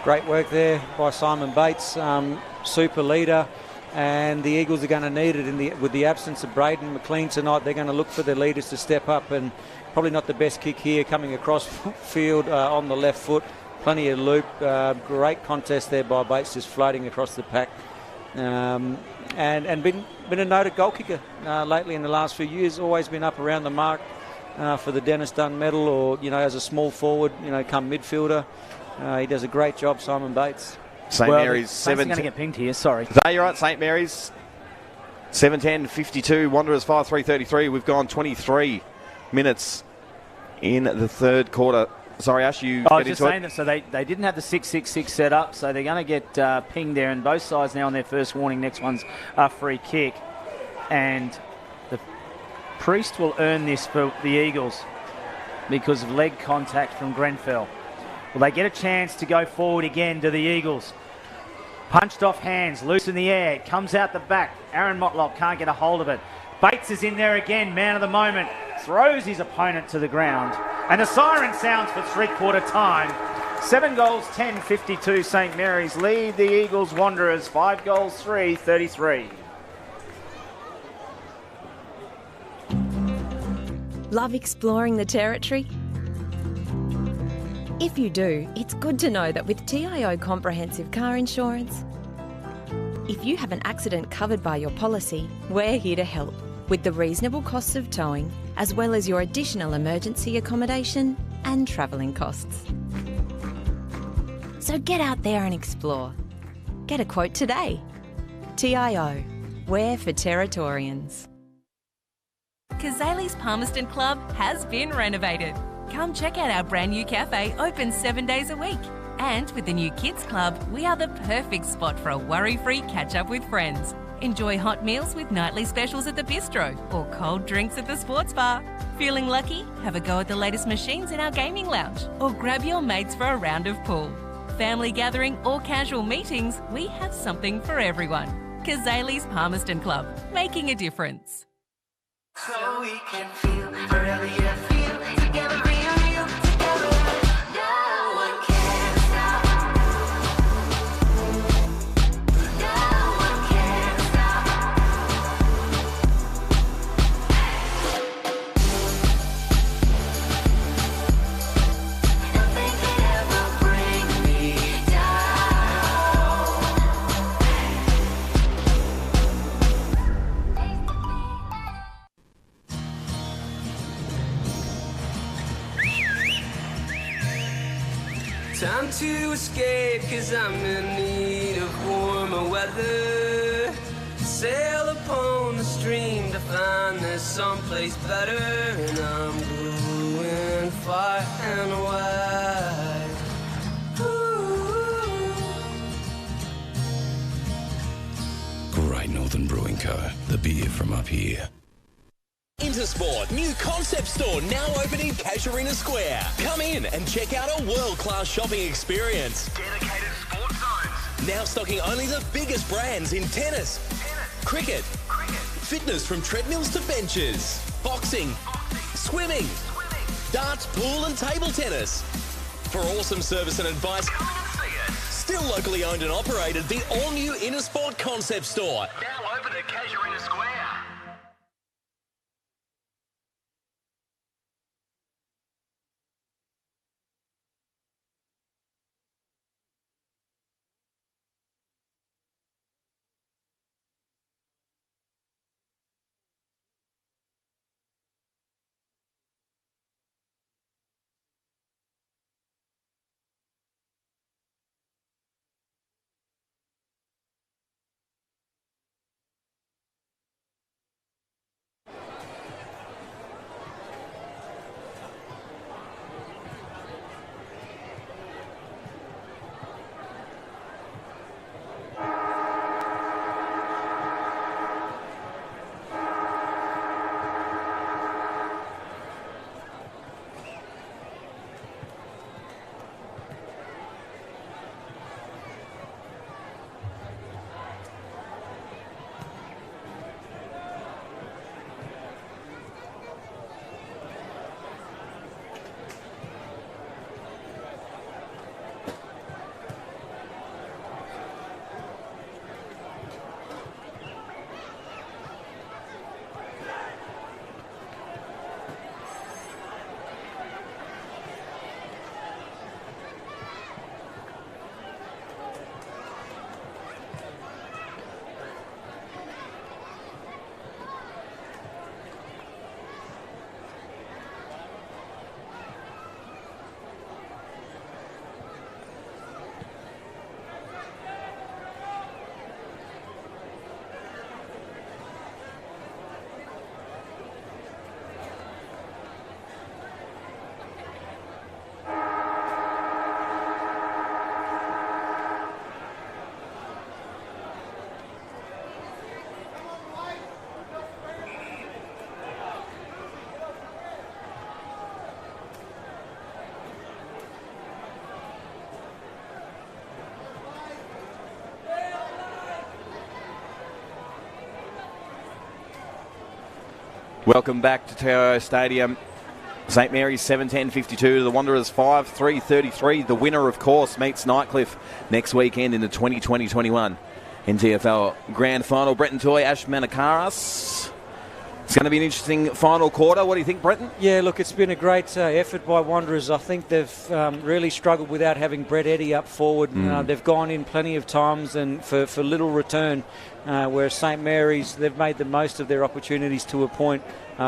Great work there by Simon Bates, super leader, and the Eagles are going to need it with the absence of Braden McLean tonight. They're going to look for their leaders to step up, and probably not the best kick here coming across field on the left foot. Plenty of loop. Great contest there by Bates, just floating across the pack. And been a noted goal kicker lately in the last few years. Always been up around the mark for the Dennis Dunn medal, or as a small forward, come midfielder. He does a great job, Simon Bates. St Mary's 7. Going to get pinged here. Sorry. No, you're right. St Mary's 7-10, 52. Wanderers 5-3, 33. We've gone 23 minutes in the third quarter. Sorry, Ash, you I was get just into saying it? that, so they didn't have the 6-6-6 set up, so they're going to get pinged there, and both sides now on their first warning. Next one's a free kick, and the Priest will earn this for the Eagles because of leg contact from Grenfell. Will they get a chance to go forward again to the Eagles? Punched off hands, loose in the air, it comes out the back. Aaron Motlop can't get a hold of it. Bates is in there again, man of the moment. Throws his opponent to the ground. And the siren sounds for three-quarter time. 7 goals, 10-52. St Mary's lead the Eagles Wanderers. 5 goals, 3-33. Love exploring the territory? If you do, it's good to know that with TIO Comprehensive Car Insurance, if you have an accident covered by your policy, we're here to help with the reasonable costs of towing, as well as your additional emergency accommodation and travelling costs. So get out there and explore. Get a quote today. TIO, we're for Territorians. Kazali's Palmerston Club has been renovated. Come check out our brand new cafe, open 7 days a week. And with the new Kids Club, we are the perfect spot for a worry-free catch-up with friends. Enjoy hot meals with nightly specials at the bistro or cold drinks at the sports bar. Feeling lucky? Have a go at the latest machines in our gaming lounge or grab your mates for a round of pool. Family gathering or casual meetings, we have something for everyone. Kazali's Palmerston Club, making a difference. So we can feel, forever you feel, together real, together. Time to escape, 'cause I'm in need of warmer weather. Sail upon the stream to find there's someplace better. And I'm going far and wide. Great Northern Brewing Co. The beer from up here. Intersport, new concept store now open in Casuarina Square. Come in and check out a world-class shopping experience. Dedicated sports zones. Now stocking only the biggest brands in tennis, cricket, fitness from treadmills to benches, boxing, swimming, darts, pool and table tennis. For awesome service and advice, come in and see it. Still locally owned and operated, the all-new Intersport concept store. Now open at Casuarina Square. Welcome back to TIO Stadium. St Mary's 7:10:52, the Wanderers 5:3:33. The winner, of course, meets Nightcliff next weekend in the 2020-21 NTFL Grand Final. Brenton Toy, Ash Manakaras. It's going to be an interesting final quarter. What do you think, Brenton? Yeah, look, it's been a great effort by Wanderers. I think they've really struggled without having Brett Eddy up forward. They've gone in plenty of times and for little return, whereas St Mary's, they've made the most of their opportunities to a point.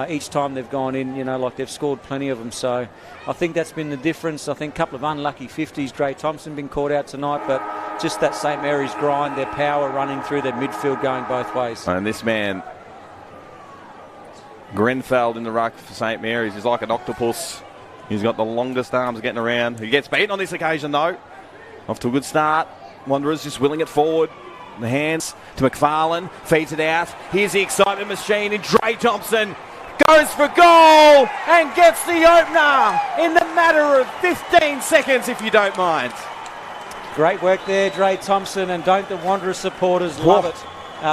Each time they've gone in, like they've scored plenty of them. So I think that's been the difference. I think a couple of unlucky 50s. Dre Thompson been caught out tonight, but just that St Mary's grind, their power running through their midfield going both ways. And this man, Grenfell in the ruck for St Mary's, is like an octopus. He's got the longest arms getting around. He gets beaten on this occasion, though. Off to a good start. Wanderers just willing it forward. The hands to McFarlane, feeds it out. Here's the excitement machine in Dre Thompson. Goes for goal and gets the opener in the matter of 15 seconds, if you don't mind. Great work there, Dre Thompson, and don't the Wanderers supporters love it.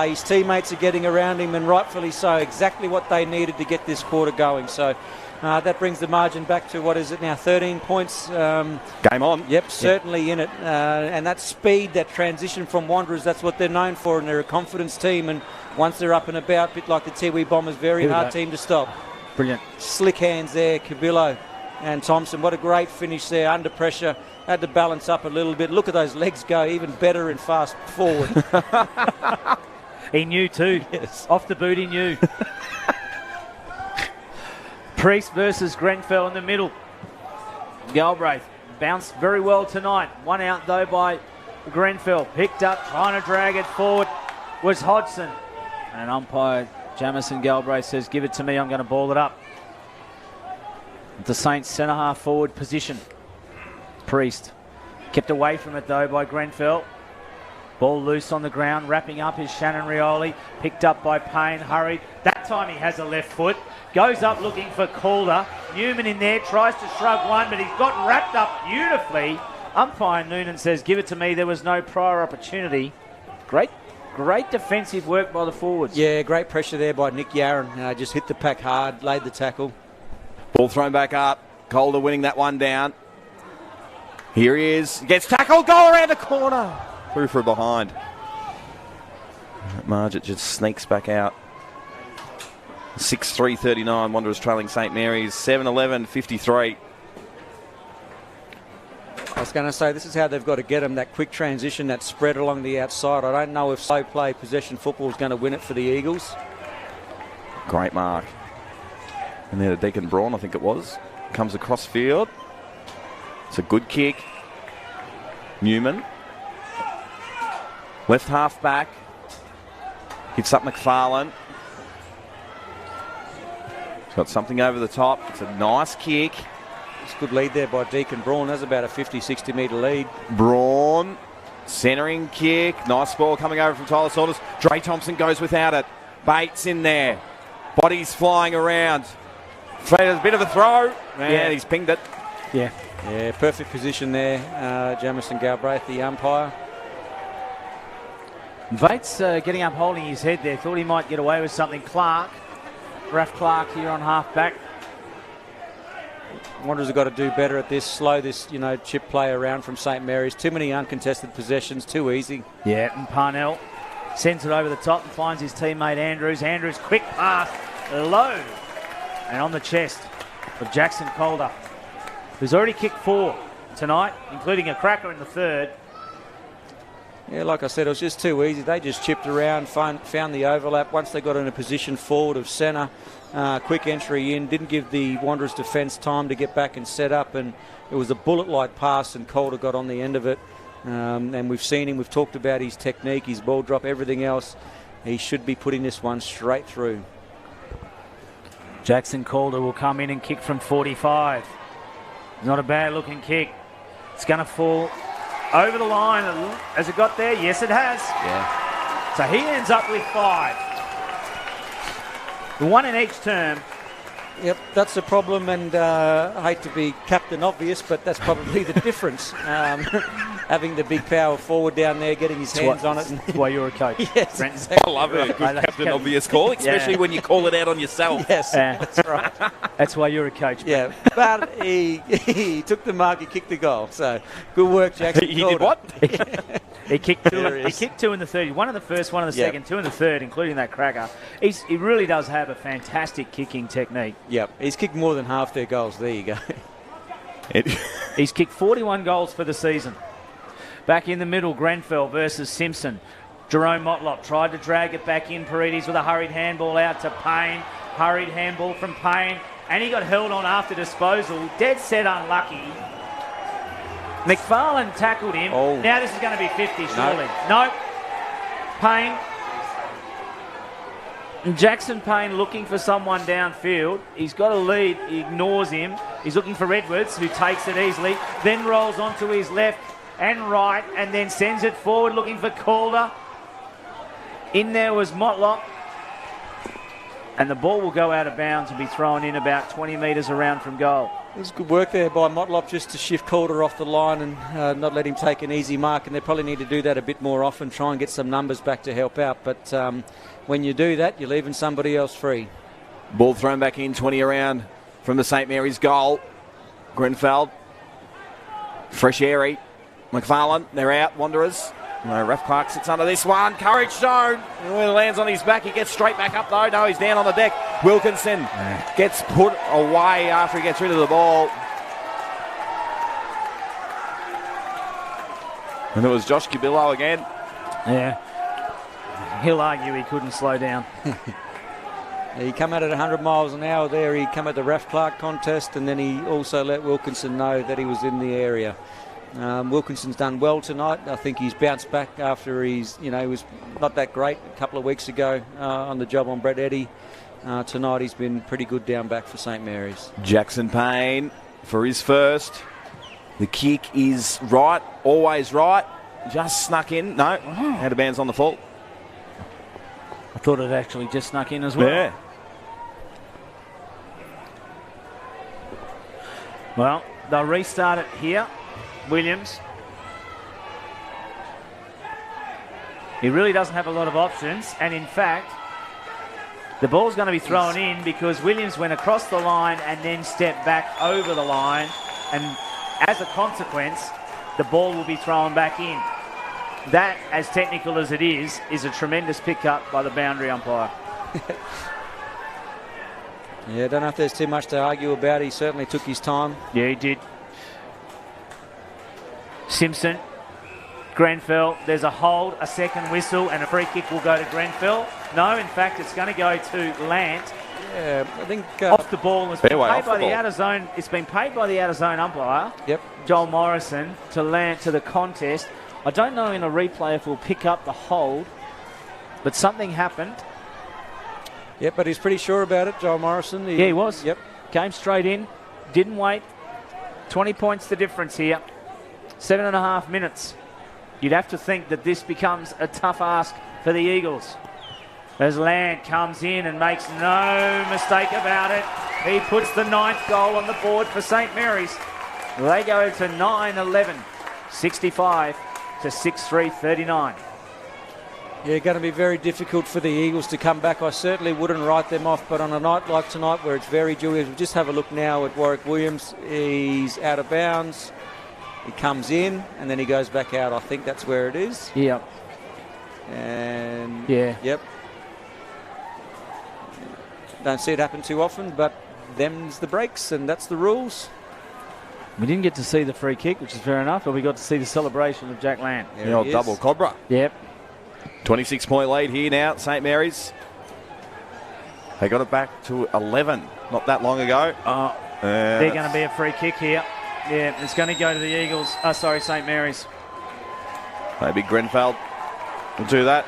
His teammates are getting around him, and rightfully so. Exactly what they needed to get this quarter going. So that brings the margin back to, what is it now, 13 points? Game on. Yep, certainly in it. And that speed, that transition from Wanderers, that's what they're known for, and they're a confidence team. And once they're up and about, a bit like the Tiwi Bombers, very hard team to stop. Brilliant. Slick hands there, Cabillo and Thompson. What a great finish there, under pressure. Had to balance up a little bit. Look at those legs go, even better and fast forward. He knew too. Yes. Off the boot, he knew. Priest versus Grenfell in the middle. Galbraith bounced very well tonight. One out, though, by Grenfell. Picked up, trying to drag it forward, was Hodgson. And umpire Jamison Galbraith says, give it to me, I'm going to ball it up. The Saints centre-half forward position. Priest. Kept away from it, though, by Grenfell. Ball loose on the ground. Wrapping up is Shannon Rioli. Picked up by Payne. Hurried. That time he has a left foot. Goes up looking for Calder. Newman in there. Tries to shrug one, but he's got wrapped up beautifully. Umpire Noonan says, give it to me. There was no prior opportunity. Great defensive work by the forwards. Yeah, great pressure there by Nick Yarran. Just hit the pack hard, laid the tackle. Ball thrown back up. Calder winning that one down. Here he is. Gets tackled. Goal around the corner. Through for a behind. Margett just sneaks back out. 6-3-39. Wanderers trailing St Mary's. 7-11-53. I was going to say, this is how they've got to get them, that quick transition, that spread along the outside. I don't know if slow play possession football is going to win it for the Eagles. Great mark. And then Deacon Braun, I think it was, comes across field. It's a good kick. Newman. Left half back. Hits up McFarlane. He's got something over the top. It's a nice kick. It's a good lead there by Deacon Braun. That's about a 50-60 metre lead. Braun. Centering kick. Nice ball coming over from Tyler Saunders. Dre Thompson goes without it. Bates in there. Bodies flying around. There's a bit of a throw. And he's pinged it. Yeah, perfect position there. Jamison Galbraith, the umpire. Bates getting up holding his head there. Thought he might get away with something. Raph Clark here on half back. Wanderers have got to do better at this. Slow this, chip play around from St Mary's. Too many uncontested possessions. Too easy. Yeah, and Parnell sends it over the top and finds his teammate Andrews. Andrews, quick pass, low. And on the chest of Jackson Calder, who's already kicked 4 tonight, including a cracker in the third. Yeah, like I said, it was just too easy. They just chipped around, found the overlap. Once they got in a position forward of centre, quick entry in, didn't give the Wanderers defence time to get back and set up, and it was a bullet-like pass, and Calder got on the end of it. And we've seen him, we've talked about his technique, his ball drop, everything else. He should be putting this one straight through. Jackson Calder will come in and kick from 45. Not a bad-looking kick. It's going to fall over the line. Has it got there? Yes, it has. Yeah. So he ends up with 5. The one in each term. Yep, that's the problem, and I hate to be Captain Obvious, but that's probably the difference. Having the big power forward down there, getting his hands on it. That's why you're a coach. Yes, Brent. exactly. I love it. Good Captain Obvious call, especially when you call it out on yourself. Yes, that's right. That's why you're a coach. Yeah, but he took the mark, he kicked the goal. So good work, Jackson. He did what? He kicked 2. He kicked 2 in the third. One in the first, one in the second, 2 in the third, including that cracker. He really does have a fantastic kicking technique. Yep, he's kicked more than half their goals. There you go. He's kicked 41 goals for the season. Back in the middle, Grenfell versus Simpson. Jerome Motlop tried to drag it back in. Paredes with a hurried handball out to Payne. Hurried handball from Payne. And he got held on after disposal. Dead set unlucky. McFarlane tackled him. Oh. Now this is going to be 50, surely. Nope. Payne. Jackson Payne looking for someone downfield. He's got a lead. He ignores him. He's looking for Edwards, who takes it easily. Then rolls onto his left and right, and then sends it forward looking for Calder. In there was Motlop. And the ball will go out of bounds and be thrown in about 20 metres around from goal. It was good work there by Motlop just to shift Calder off the line and not let him take an easy mark. And they probably need to do that a bit more often, try and get some numbers back to help out. But when you do that, you're leaving somebody else free. Ball thrown back in, 20 around from the St Mary's goal. Grenfell. Fresh airy. McFarlane, they're out, Wanderers. No, Raph Clark sits under this one. Courage shown. When it lands on his back, he gets straight back up though. No, he's down on the deck. Wilkinson gets put away after he gets rid of the ball. And it was Josh Cabillo again. Yeah. He'll argue he couldn't slow down. He come out at 100 miles an hour there. He come at the Ralph Clark contest, and then he also let Wilkinson know that he was in the area. Wilkinson's done well tonight. I think he's bounced back after he was not that great a couple of weeks ago on the job on Brett Eddy. Tonight he's been pretty good down back for St Mary's. Jackson Payne for his first. The kick is right, always right. Just snuck in. No, out of bounds on the full. I thought it actually just snuck in as well. Yeah. Well, they'll restart it here. Williams. He really doesn't have a lot of options, and in fact, the ball's going to be thrown in because Williams went across the line and then stepped back over the line, and as a consequence, the ball will be thrown back in. That, as technical as it is a tremendous pickup by the boundary umpire. Yeah, I don't know if there's too much to argue about. He certainly took his time. Yeah, he did. Simpson, Grenfell, there's a hold, a second whistle, and a free kick will go to Grenfell. No, in fact, it's going to go to Lant. Yeah, I think off the ball. It's been Fairway, paid by the outer zone. It's been paid by the outer zone umpire. Yep. Joel Morrison to Lant to the contest. I don't know in a replay if we'll pick up the hold, but something happened. Yep, but he's pretty sure about it, Joel Morrison. Yeah, he was. Yep. Came straight in, didn't wait. 20 points the difference here. 7.5 minutes. You'd have to think that this becomes a tough ask for the Eagles. As Land comes in and makes no mistake about it. He puts the 9th goal on the board for St Mary's. They go to 9-11, 65 to 6-3, 39. Yeah, going to be very difficult for the Eagles to come back. I certainly wouldn't write them off, but on a night like tonight where it's very Julius, we'll just have a look now at Warwick Williams. He's out of bounds. He comes in and then he goes back out. I think that's where it is. Yep. And yeah. Yep. Don't see it happen too often, but them's the breaks and that's the rules. We didn't get to see the free kick, which is fair enough, but we got to see the celebration of Jack Land. The old double cobra. Yep. 26-point lead here now, St Mary's. They got it back to 11 not that long ago. They're going to be a free kick here. Yeah, it's going to go to the Eagles. St Mary's. Maybe Grenfell will do that.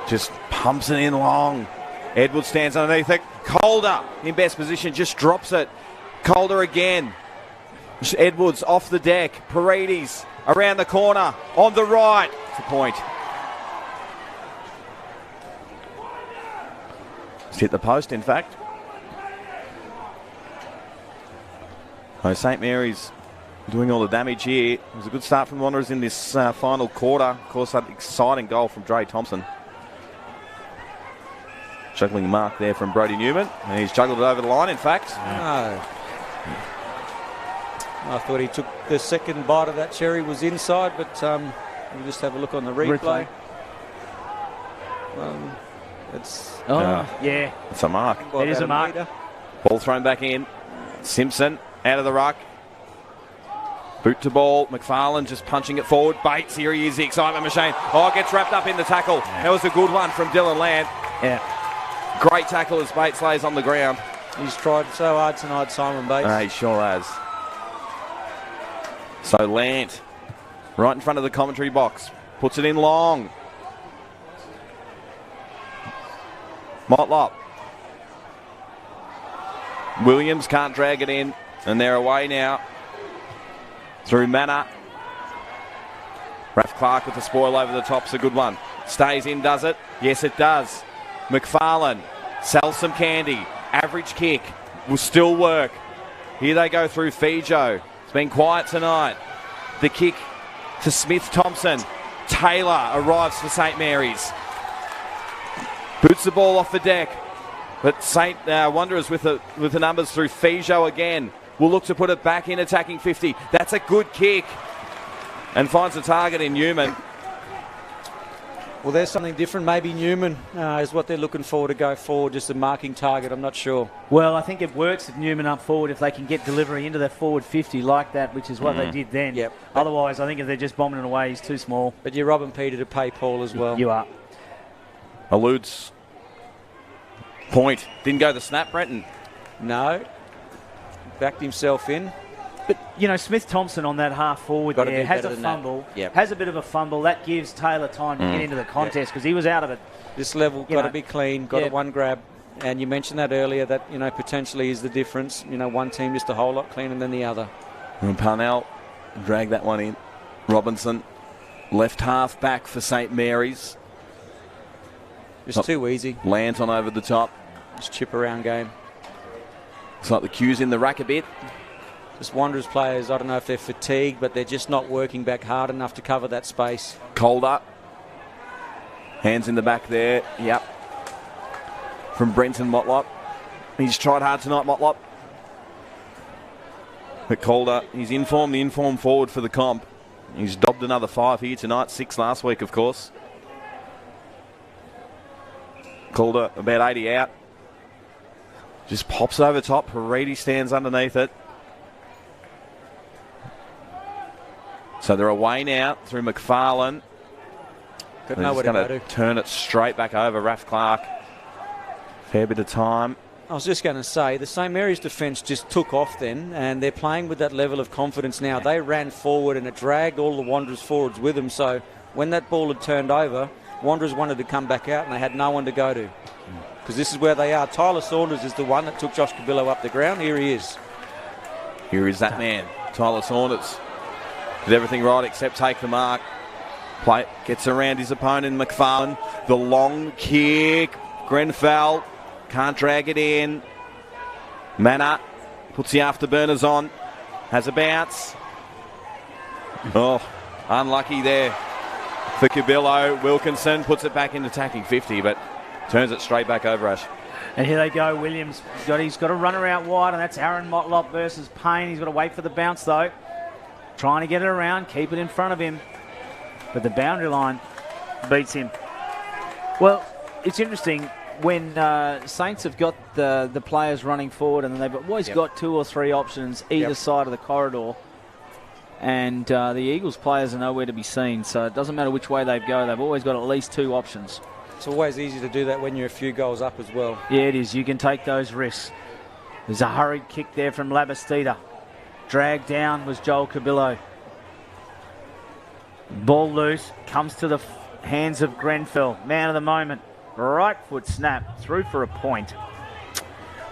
Just pumps it in long. Edwards stands underneath it. Calder in best position, just drops it. Calder again. Edwards off the deck. Paredes around the corner. On the right. It's a point. It's hit the post, in fact. So St Mary's doing all the damage here. It was a good start from the Wanderers in this final quarter. Of course, that exciting goal from Dre Thompson. Juggling mark there from Brody Newman. And he's juggled it over the line, in fact. No. I thought he took the second bite of that cherry was inside, but we'll just have a look on the replay. It's yeah. It's a mark. It is a mark. Ball thrown back in. Simpson out of the ruck. Boot to ball. McFarlane just punching it forward. Bates, here he is, the excitement machine. Oh, gets wrapped up in the tackle. Yeah. That was a good one from Dylan Land. Yeah. Great tackle as Bates lays on the ground. He's tried so hard tonight, Simon Bates. He sure has. So Lant, right in front of the commentary box, puts it in long. Motlop. Williams can't drag it in, and they're away now. Through Manor. Ralph Clark with the spoil over the top's a good one. Stays in, does it? Yes, it does. McFarlane sells some candy. Average kick will still work. Here they go through Fijo. It's been quiet tonight. The kick to Smith-Thompson. Taylor arrives for St Mary's. Boots the ball off the deck. But St Wanderers with the numbers through Fijo again. Will look to put it back in attacking 50. That's a good kick. And finds a target in Newman. Well, there's something different. Maybe Newman is what they're looking for to go forward, just a marking target. I'm not sure. Well, I think it works with Newman up forward if they can get delivery into their forward 50 like that, which is what they did then. Yep. Otherwise, I think if they're just bombing it away, he's too small. But you're robbing Peter to pay Paul as well. You are. Alludes Point. Didn't go the snap, Brenton. No. Backed himself in. But, you know, Smith Thompson on that half forward there has a fumble. Yep. Has a bit of a fumble. That gives Taylor time to get into the contest because he was out of it. This level got to be clean, got a one grab. And you mentioned that earlier that, you know, potentially is the difference. You know, one team just a whole lot cleaner than the other. And Parnell dragged that one in. Robinson, left half back for St. Mary's. Just too easy. Lands on over the top. Just chip around game. Looks like the cue's in the rack a bit. Just Wanderers players, I don't know if they're fatigued, but they're just not working back hard enough to cover that space. Calder. Hands in the back there. Yep. From Brenton Motlop. He's tried hard tonight, Motlop. But Calder, he's in form, the informed forward for the comp. He's dobbed another 5 here tonight, 6 last week, of course. Calder, about 80 out. Just pops over top. Haridi stands underneath it. So they're away now through McFarlane. Got nowhere to go to. Turn it straight back over. Raf Clark. Fair bit of time. I was just going to say, the St. Mary's defence just took off then, and they're playing with that level of confidence now. They ran forward, and it dragged all the Wanderers forwards with them. So when that ball had turned over, Wanderers wanted to come back out, and they had no one to go to. Because this is where they are. Tyler Saunders is the one that took Josh Cabillo up the ground. Here he is. Here is that man, Tyler Saunders. Did everything right except take the mark. Play gets around his opponent, McFarlane. The long kick. Grenfell can't drag it in. Manor puts the afterburners on. Has a bounce. Oh, unlucky there for Cabillo. Wilkinson puts it back in attacking 50, but turns it straight back over Ash. And here they go. Williams, he's got a runner out wide, and that's Aaron Motlop versus Payne. He's got to wait for the bounce, though. Trying to get it around, keep it in front of him. But the boundary line beats him. Well, it's interesting when Saints have got the players running forward, and they've always got 2 or 3 options either side of the corridor. And the Eagles players are nowhere to be seen, so it doesn't matter which way they go. They've always got at least 2 options. It's always easy to do that when you're a few goals up as well. Yeah, it is. You can take those risks. There's a hurried kick there from Labastida. Dragged down was Joel Cabillo. Ball loose, comes to the hands of Grenfell. Man of the moment. Right foot snap, through for a point.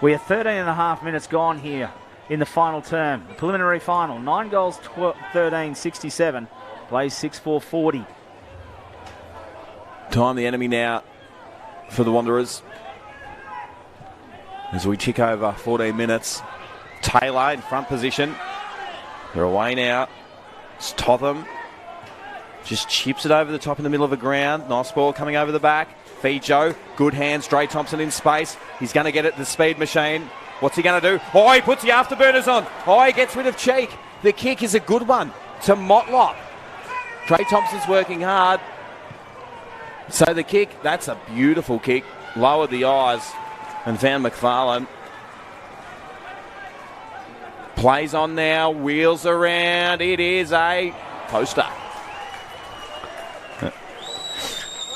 We are 13.5 minutes gone here in the final term. The preliminary final, 9 goals, 13, 67. Plays 6-4-40. Time the enemy now for the Wanderers. As we tick over 14 minutes. Taylor in front position. They're away now. It's Totham. Just chips it over the top in the middle of the ground. Nice ball coming over the back. Fijo, good hands. Dre Thompson in space. He's going to get it to the speed machine. What's he going to do? Oh, he puts the afterburners on. Oh, he gets rid of Cheek. The kick is a good one to Motlop. Dre Thompson's working hard. So the kick, that's a beautiful kick. Lowered the eyes and found McFarlane. Plays on now, wheels around. It is a poster.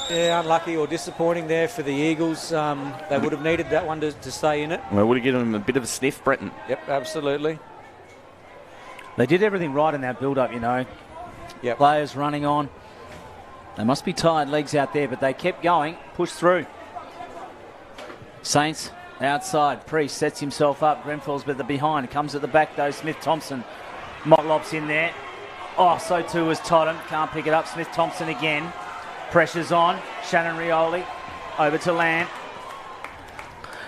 Yeah, unlucky or disappointing there for the Eagles. They would have needed that one to stay in it. Well, would have given him a bit of a sniff, Brenton. Yep, absolutely. They did everything right in that build-up, you know. Yep. Players running on. They must be tired legs out there, but they kept going, pushed through. Saints outside. Priest sets himself up. Grenfell's at the behind. Comes at the back, though. Smith Thompson. Motlop's in there. Oh, so too is Totham. Can't pick it up. Smith Thompson again. Pressure's on. Shannon Rioli over to Land.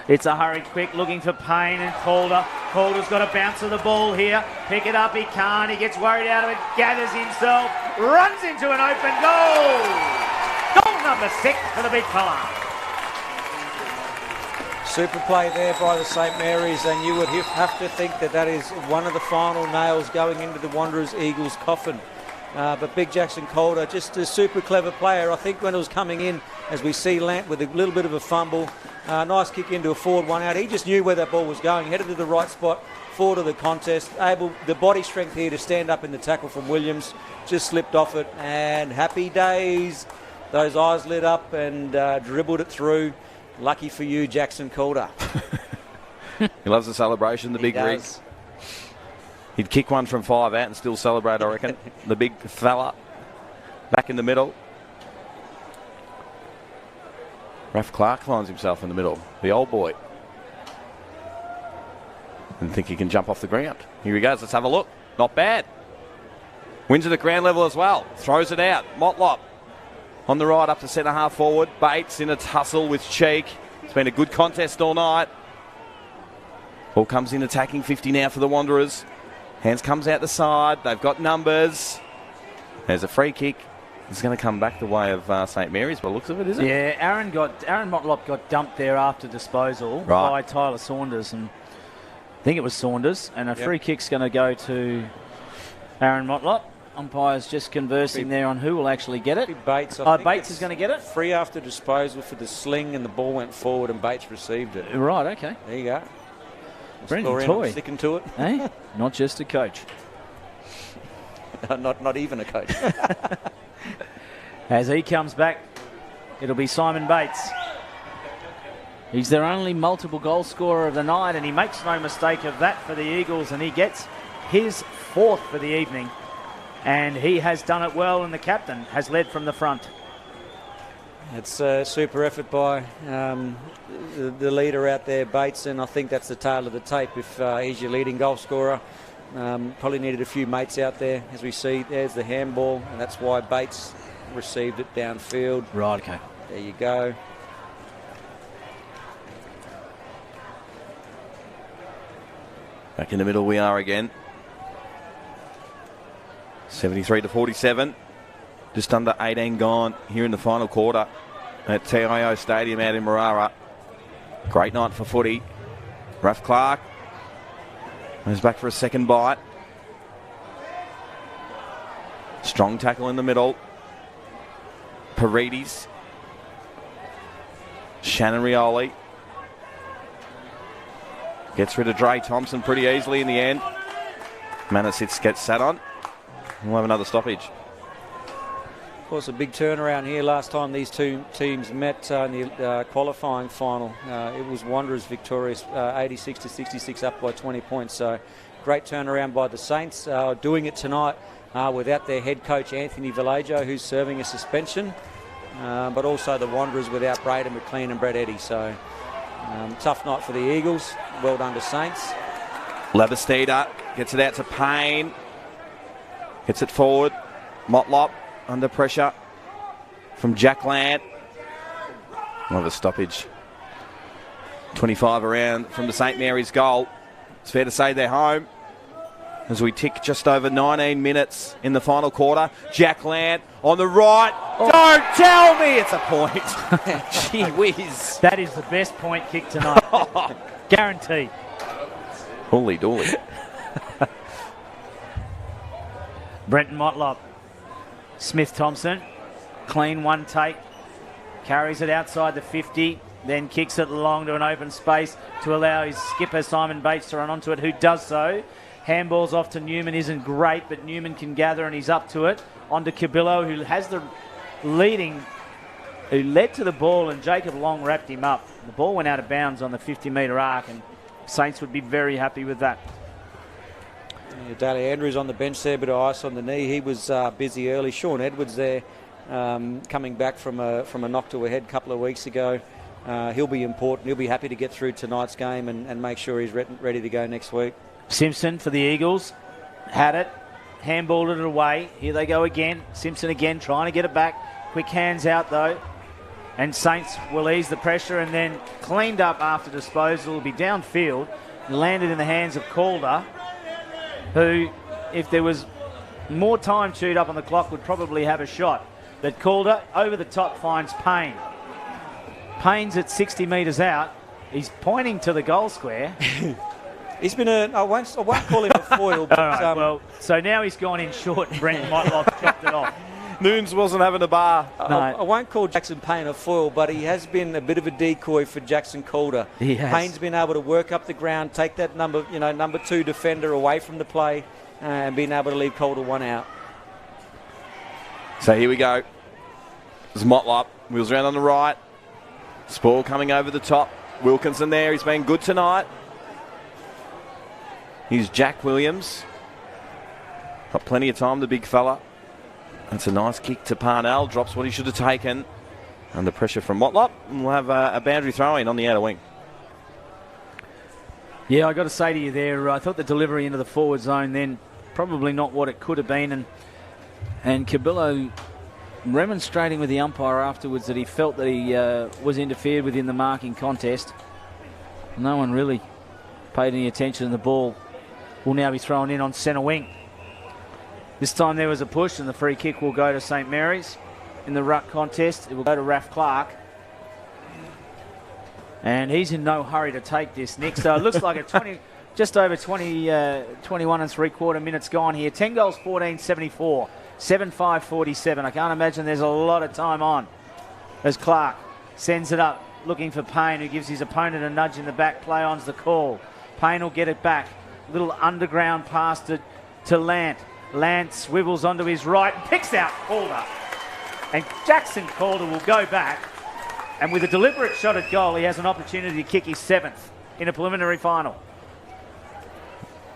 It's a hurried quick looking for Payne and Calder. Calder's got a bounce of the ball here. Pick it up, he can't. He gets worried out of it, gathers himself, runs into an open goal. Goal number 6 for the big fella. Super play there by the St. Mary's, and you would have to think that is one of the final nails going into the Wanderers-Eagles coffin. But Big Jackson Calder, just a super clever player. I think when it was coming in, as we see Lant with a little bit of a fumble, nice kick into a forward one out. He just knew where that ball was going, headed to the right spot, forward of the contest. Able, the body strength here to stand up in the tackle from Williams, just slipped off it, and happy days. Those eyes lit up and dribbled it through. Lucky for you, Jackson Calder. He loves the celebration, the big rig. He'd kick one from 5 out and still celebrate, I reckon. The big fella back in the middle. Raf Clark finds himself in the middle, the old boy. And think he can jump off the ground. Here he goes, let's have a look. Not bad. Wins it at ground level as well. Throws it out. Motlop on the right up to centre half forward. Bates in a tussle with Cheek. It's been a good contest all night. Ball comes in attacking 50 now for the Wanderers. Hands comes out the side. They've got numbers. There's a free kick. It's going to come back the way of St Mary's by the looks of it, is it? Yeah, Aaron Motlop got dumped there after disposal by Tyler Saunders, and I think it was Saunders, and a free kick's going to go to Aaron Motlop. Umpire's just conversing there on who will actually get it. Bates. Bates is going to get it. Free after disposal for the sling, and the ball went forward, and Bates received it. Right, okay. There you go. Brendan Toy. Sticking to it. Hey, not just a coach. not even a coach. As he comes back, it'll be Simon Bates. He's their only multiple goal scorer of the night, and he makes no mistake of that for the Eagles, and he gets his 4th for the evening. And he has done it well, and the captain has led from the front. It's a super effort by the leader out there, Bates, and I think that's the tail of the tape if he's your leading goal scorer. Probably needed a few mates out there, as we see. There's the handball, and that's why Bates received it downfield. Right, okay. There you go. Back in the middle we are again. 73-47. Just under 18 gone here in the final quarter at TIO Stadium out in Marara. Great night for footy. Raf Clark goes back for a second bite. Strong tackle in the middle. Paredes. Shannon Rioli. Gets rid of Dre Thompson pretty easily in the end. Manasitz gets sat on. We'll have another stoppage. Of course, a big turnaround here. Last time these two teams met in the qualifying final, it was Wanderers victorious, 86-66, up by 20 points. So great turnaround by the Saints. Doing it tonight without their head coach Anthony Vallejo, who's serving a suspension, but also the Wanderers without Braden McLean and Brett Eddy. So tough night for the Eagles. Well done to Saints. Labastida gets it out to Payne. Gets it forward. Motlop under pressure from Jack Lant. We'll have a stoppage. 25 around from the St Mary's goal. It's fair to say they're home as we tick just over 19 minutes in the final quarter. Jack Lant on the right. Oh. Don't tell me it's a point. Gee whiz. That is the best point kick tonight. Guaranteed. Holy dooly. Brenton Motlop. Smith Thompson. Clean one take. Carries it outside the 50. Then kicks it along to an open space to allow his skipper Simon Bates to run onto it, who does so. Handballs off to Newman isn't great, but Newman can gather and he's up to it. On to Cabillo, who has the who led to the ball, and Jacob Long wrapped him up. The ball went out of bounds on the 50-metre arc, and Saints would be very happy with that. Yeah, Daly Andrews on the bench there, bit of ice on the knee. He was busy early. Sean Edwards there, coming back from a knock to a head a couple of weeks ago. He'll be important. He'll be happy to get through tonight's game and make sure he's ready to go next week. Simpson for the Eagles. Had it. Handballed it away. Here they go again. Simpson again trying to get it back. Quick hands out though. And Saints will ease the pressure and then cleaned up after disposal. Will be downfield. Landed in the hands of Calder, who, if there was more time chewed up on the clock, would probably have a shot. But Calder over the top finds Payne. Payne's at 60 metres out. He's pointing to the goal square. He's been I won't call him a foil. But, right, well, so now he's gone in short and Brent Motlop chopped it off. Noons wasn't having a bar. No. I won't call Jackson Payne a foil, but he has been a bit of a decoy for Jackson Calder. He has. Payne's been able to work up the ground, take that number 2 defender away from the play, and being able to leave Calder one out. So here we go. There's Motlop. Wheels around on the right. Spall coming over the top. Wilkinson there. He's been good tonight. Here's Jack Williams. Got plenty of time, the big fella. That's a nice kick to Parnell. Drops what he should have taken. Under pressure from Motlop. And we'll have a boundary throw-in on the outer wing. Yeah, I got to say to you there, I thought the delivery into the forward zone then probably not what it could have been. And Cabillo remonstrating with the umpire afterwards that he felt that he was interfered with in the marking contest. No one really paid any attention, and the ball will now be thrown in on centre wing. This time there was a push, and the free kick will go to St Mary's. In the ruck contest, it will go to Raf Clark. And he's in no hurry to take this, Nick. So it looks like a just over 21 and three-quarter minutes gone here. 10 goals, 14-74, 7-5-47. I can't imagine there's a lot of time on as Clark sends it up, looking for Payne, who gives his opponent a nudge in the back. Play on's the call. Payne will get it back. Little underground pass to Lant. Lant swivels onto his right and picks out Calder. And Jackson Calder will go back. And with a deliberate shot at goal, he has an opportunity to kick his 7th in a preliminary final.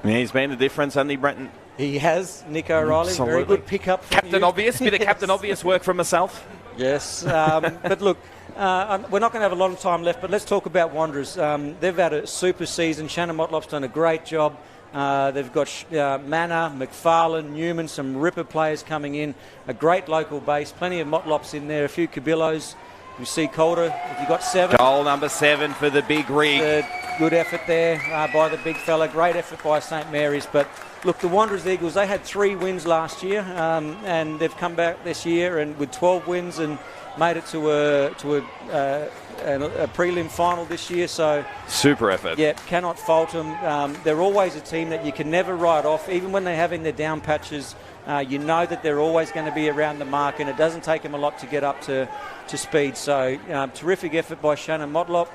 Yeah, he's been the difference, hasn't he, Brenton? He has, Nick O'Reilly. Absolutely. Very good pick-up from Captain you. Obvious, bit of Captain Obvious work from myself. Yes, but look, we're not going to have a lot of time left, but let's talk about Wanderers. They've had a super season. Shannon Motlop's done a great job. They've got Manor, McFarlane, Newman, some ripper players coming in. A great local base, plenty of Motlops in there, a few Cabillos. You see Calder, if you got 7. Goal number 7 for the big rig. Good effort there by the big fella. Great effort by St Mary's. But look, the Wanderers Eagles, they had 3 wins last year, and they've come back this year and with 12 wins and made it to a prelim final this year. So super effort. Yeah, cannot fault them. They're always a team that you can never write off, even when they're having their down patches. You know that they're always going to be around the mark, and it doesn't take them a lot to get up to speed. So terrific effort by Shannon Motlop,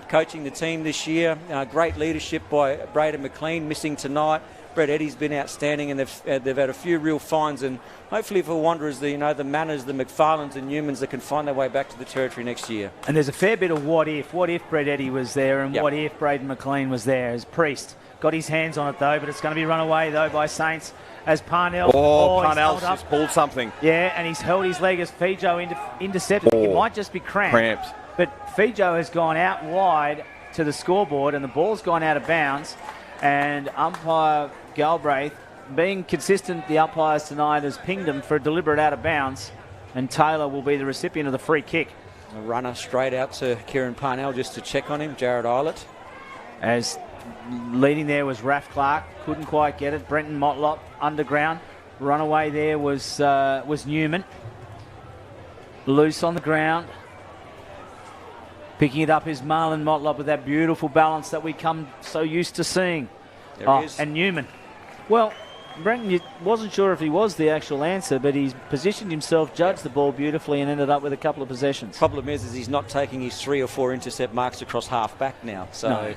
coaching the team this year. Great leadership by Braden McLean, missing tonight. Brett Eddy's been outstanding, and they've had a few real finds, and hopefully for Wanderers, the Manners, the McFarlanes and Newmans that can find their way back to the territory next year. And there's a fair bit of what if Brett Eddy was there, and what if Braden McLean was there. As Priest got his hands on it though, but it's going to be run away though by Saints as Parnell. Parnell's just pulled something. Yeah, and he's held his leg as Fijo intercepted. It might just be cramped. But Fijo has gone out wide to the scoreboard, and the ball's gone out of bounds. And umpire Galbraith, being consistent, the umpires tonight has pinged him for a deliberate out of bounds, and Taylor will be the recipient of the free kick. A runner straight out to Kieran Parnell just to check on him, Jared Eilert. As leading there was Raf Clark, couldn't quite get it. Brenton Motlop underground. Runaway there was Newman. Loose on the ground. Picking it up is Marlon Motlop with that beautiful balance that we come so used to seeing. There he is. And Newman. Well, Brenton wasn't sure if he was the actual answer, but he's positioned himself, judged the ball beautifully, and ended up with a couple of possessions. Problem is he's not taking his 3 or 4 intercept marks across half back now. So,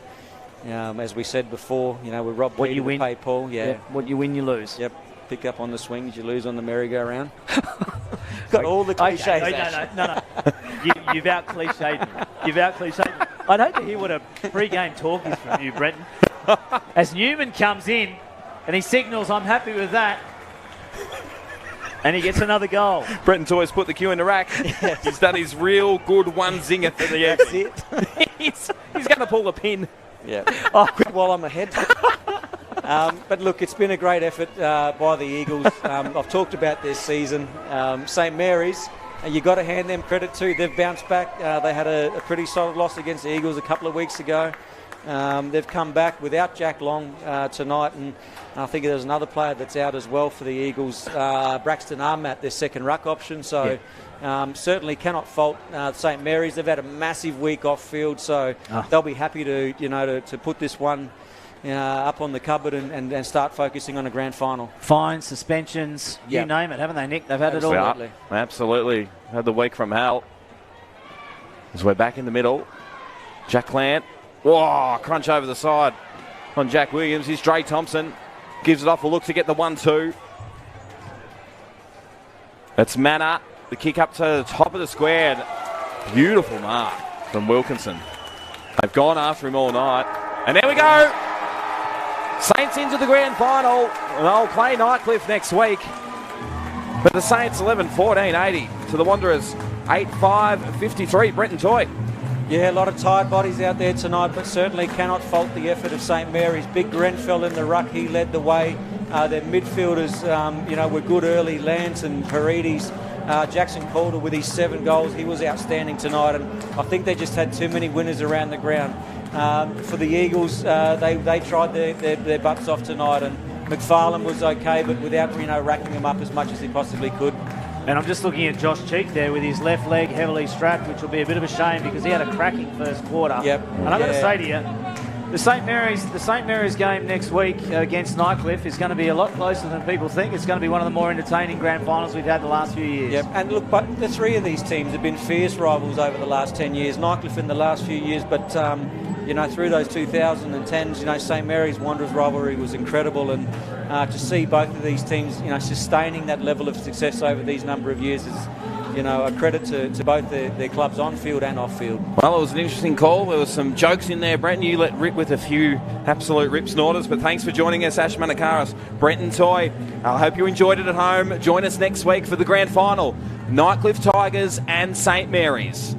as we said before, we're Rob what Peter you win, pay Paul. Yeah. What you win, you lose. Yep. Pick up on the swings, you lose on the merry-go-round. Got all the cliches. No. You've out-cliched me. I'd hate to hear what a pre-game talk is from you, Brenton. As Newman comes in and he signals, I'm happy with that. And he gets another goal. Brenton's always put the cue in the rack. Yes. He's done his real good one zinger for the evening. That's it. he's going to pull the pin. Yeah. While I'm ahead. But look, it's been a great effort by the Eagles. I've talked about this season. St Mary's, you got to hand them credit too. They've bounced back. They had a pretty solid loss against the Eagles a couple of weeks ago. They've come back without Jack Long tonight, and I think there's another player that's out as well for the Eagles, Braxton Armat, their second ruck option. So certainly cannot fault St Mary's. They've had a massive week off field, so they'll be happy to to put this one up on the cupboard and start focusing on a grand final. Fines, suspensions, you name it, haven't they, Nick? They've had it all. Yeah, absolutely. Had the week from hell. As we're back in the middle, Jack Lant. Whoa, crunch over the side on Jack Williams. Here's Dre Thompson. Gives it off a look to get the 1-2. That's Manor. The kick up to the top of the square. Beautiful mark. from Wilkinson. They've gone after him all night. And there we go. Saints into the grand final. And they'll play Nightcliff next week. But the Saints 11-14-80 to the Wanderers 8-5-53. Brenton Toy. Yeah, a lot of tired bodies out there tonight, but certainly cannot fault the effort of St Mary's. Big Grenfell in the ruck, he led the way. Their midfielders, were good early. Lance and Paredes. Jackson Calder with his 7 goals, he was outstanding tonight, and I think they just had too many winners around the ground. For the Eagles, they tried their butts off tonight, and McFarlane was okay, but without racking them up as much as he possibly could. And I'm just looking at Josh Cheek there with his left leg heavily strapped, which will be a bit of a shame because he had a cracking first quarter. Yep. And I've got to say to you, the St Mary's game next week against Nightcliff is going to be a lot closer than people think. It's going to be one of the more entertaining grand finals we've had the last few years. Yep. And look, but the 3 of these teams have been fierce rivals over the last 10 years. Nightcliff in the last few years, but through those 2010s, St Mary's Wanderers rivalry was incredible, and to see both of these teams, sustaining that level of success over these number of years is, a credit to both their clubs on field and off field. Well, it was an interesting call. There was some jokes in there, Brenton. You let rip with a few absolute rip snorters, but thanks for joining us, Ash Manakaris. Brenton Toy, I hope you enjoyed it at home. Join us next week for the grand final. Nightcliff Tigers and St Mary's.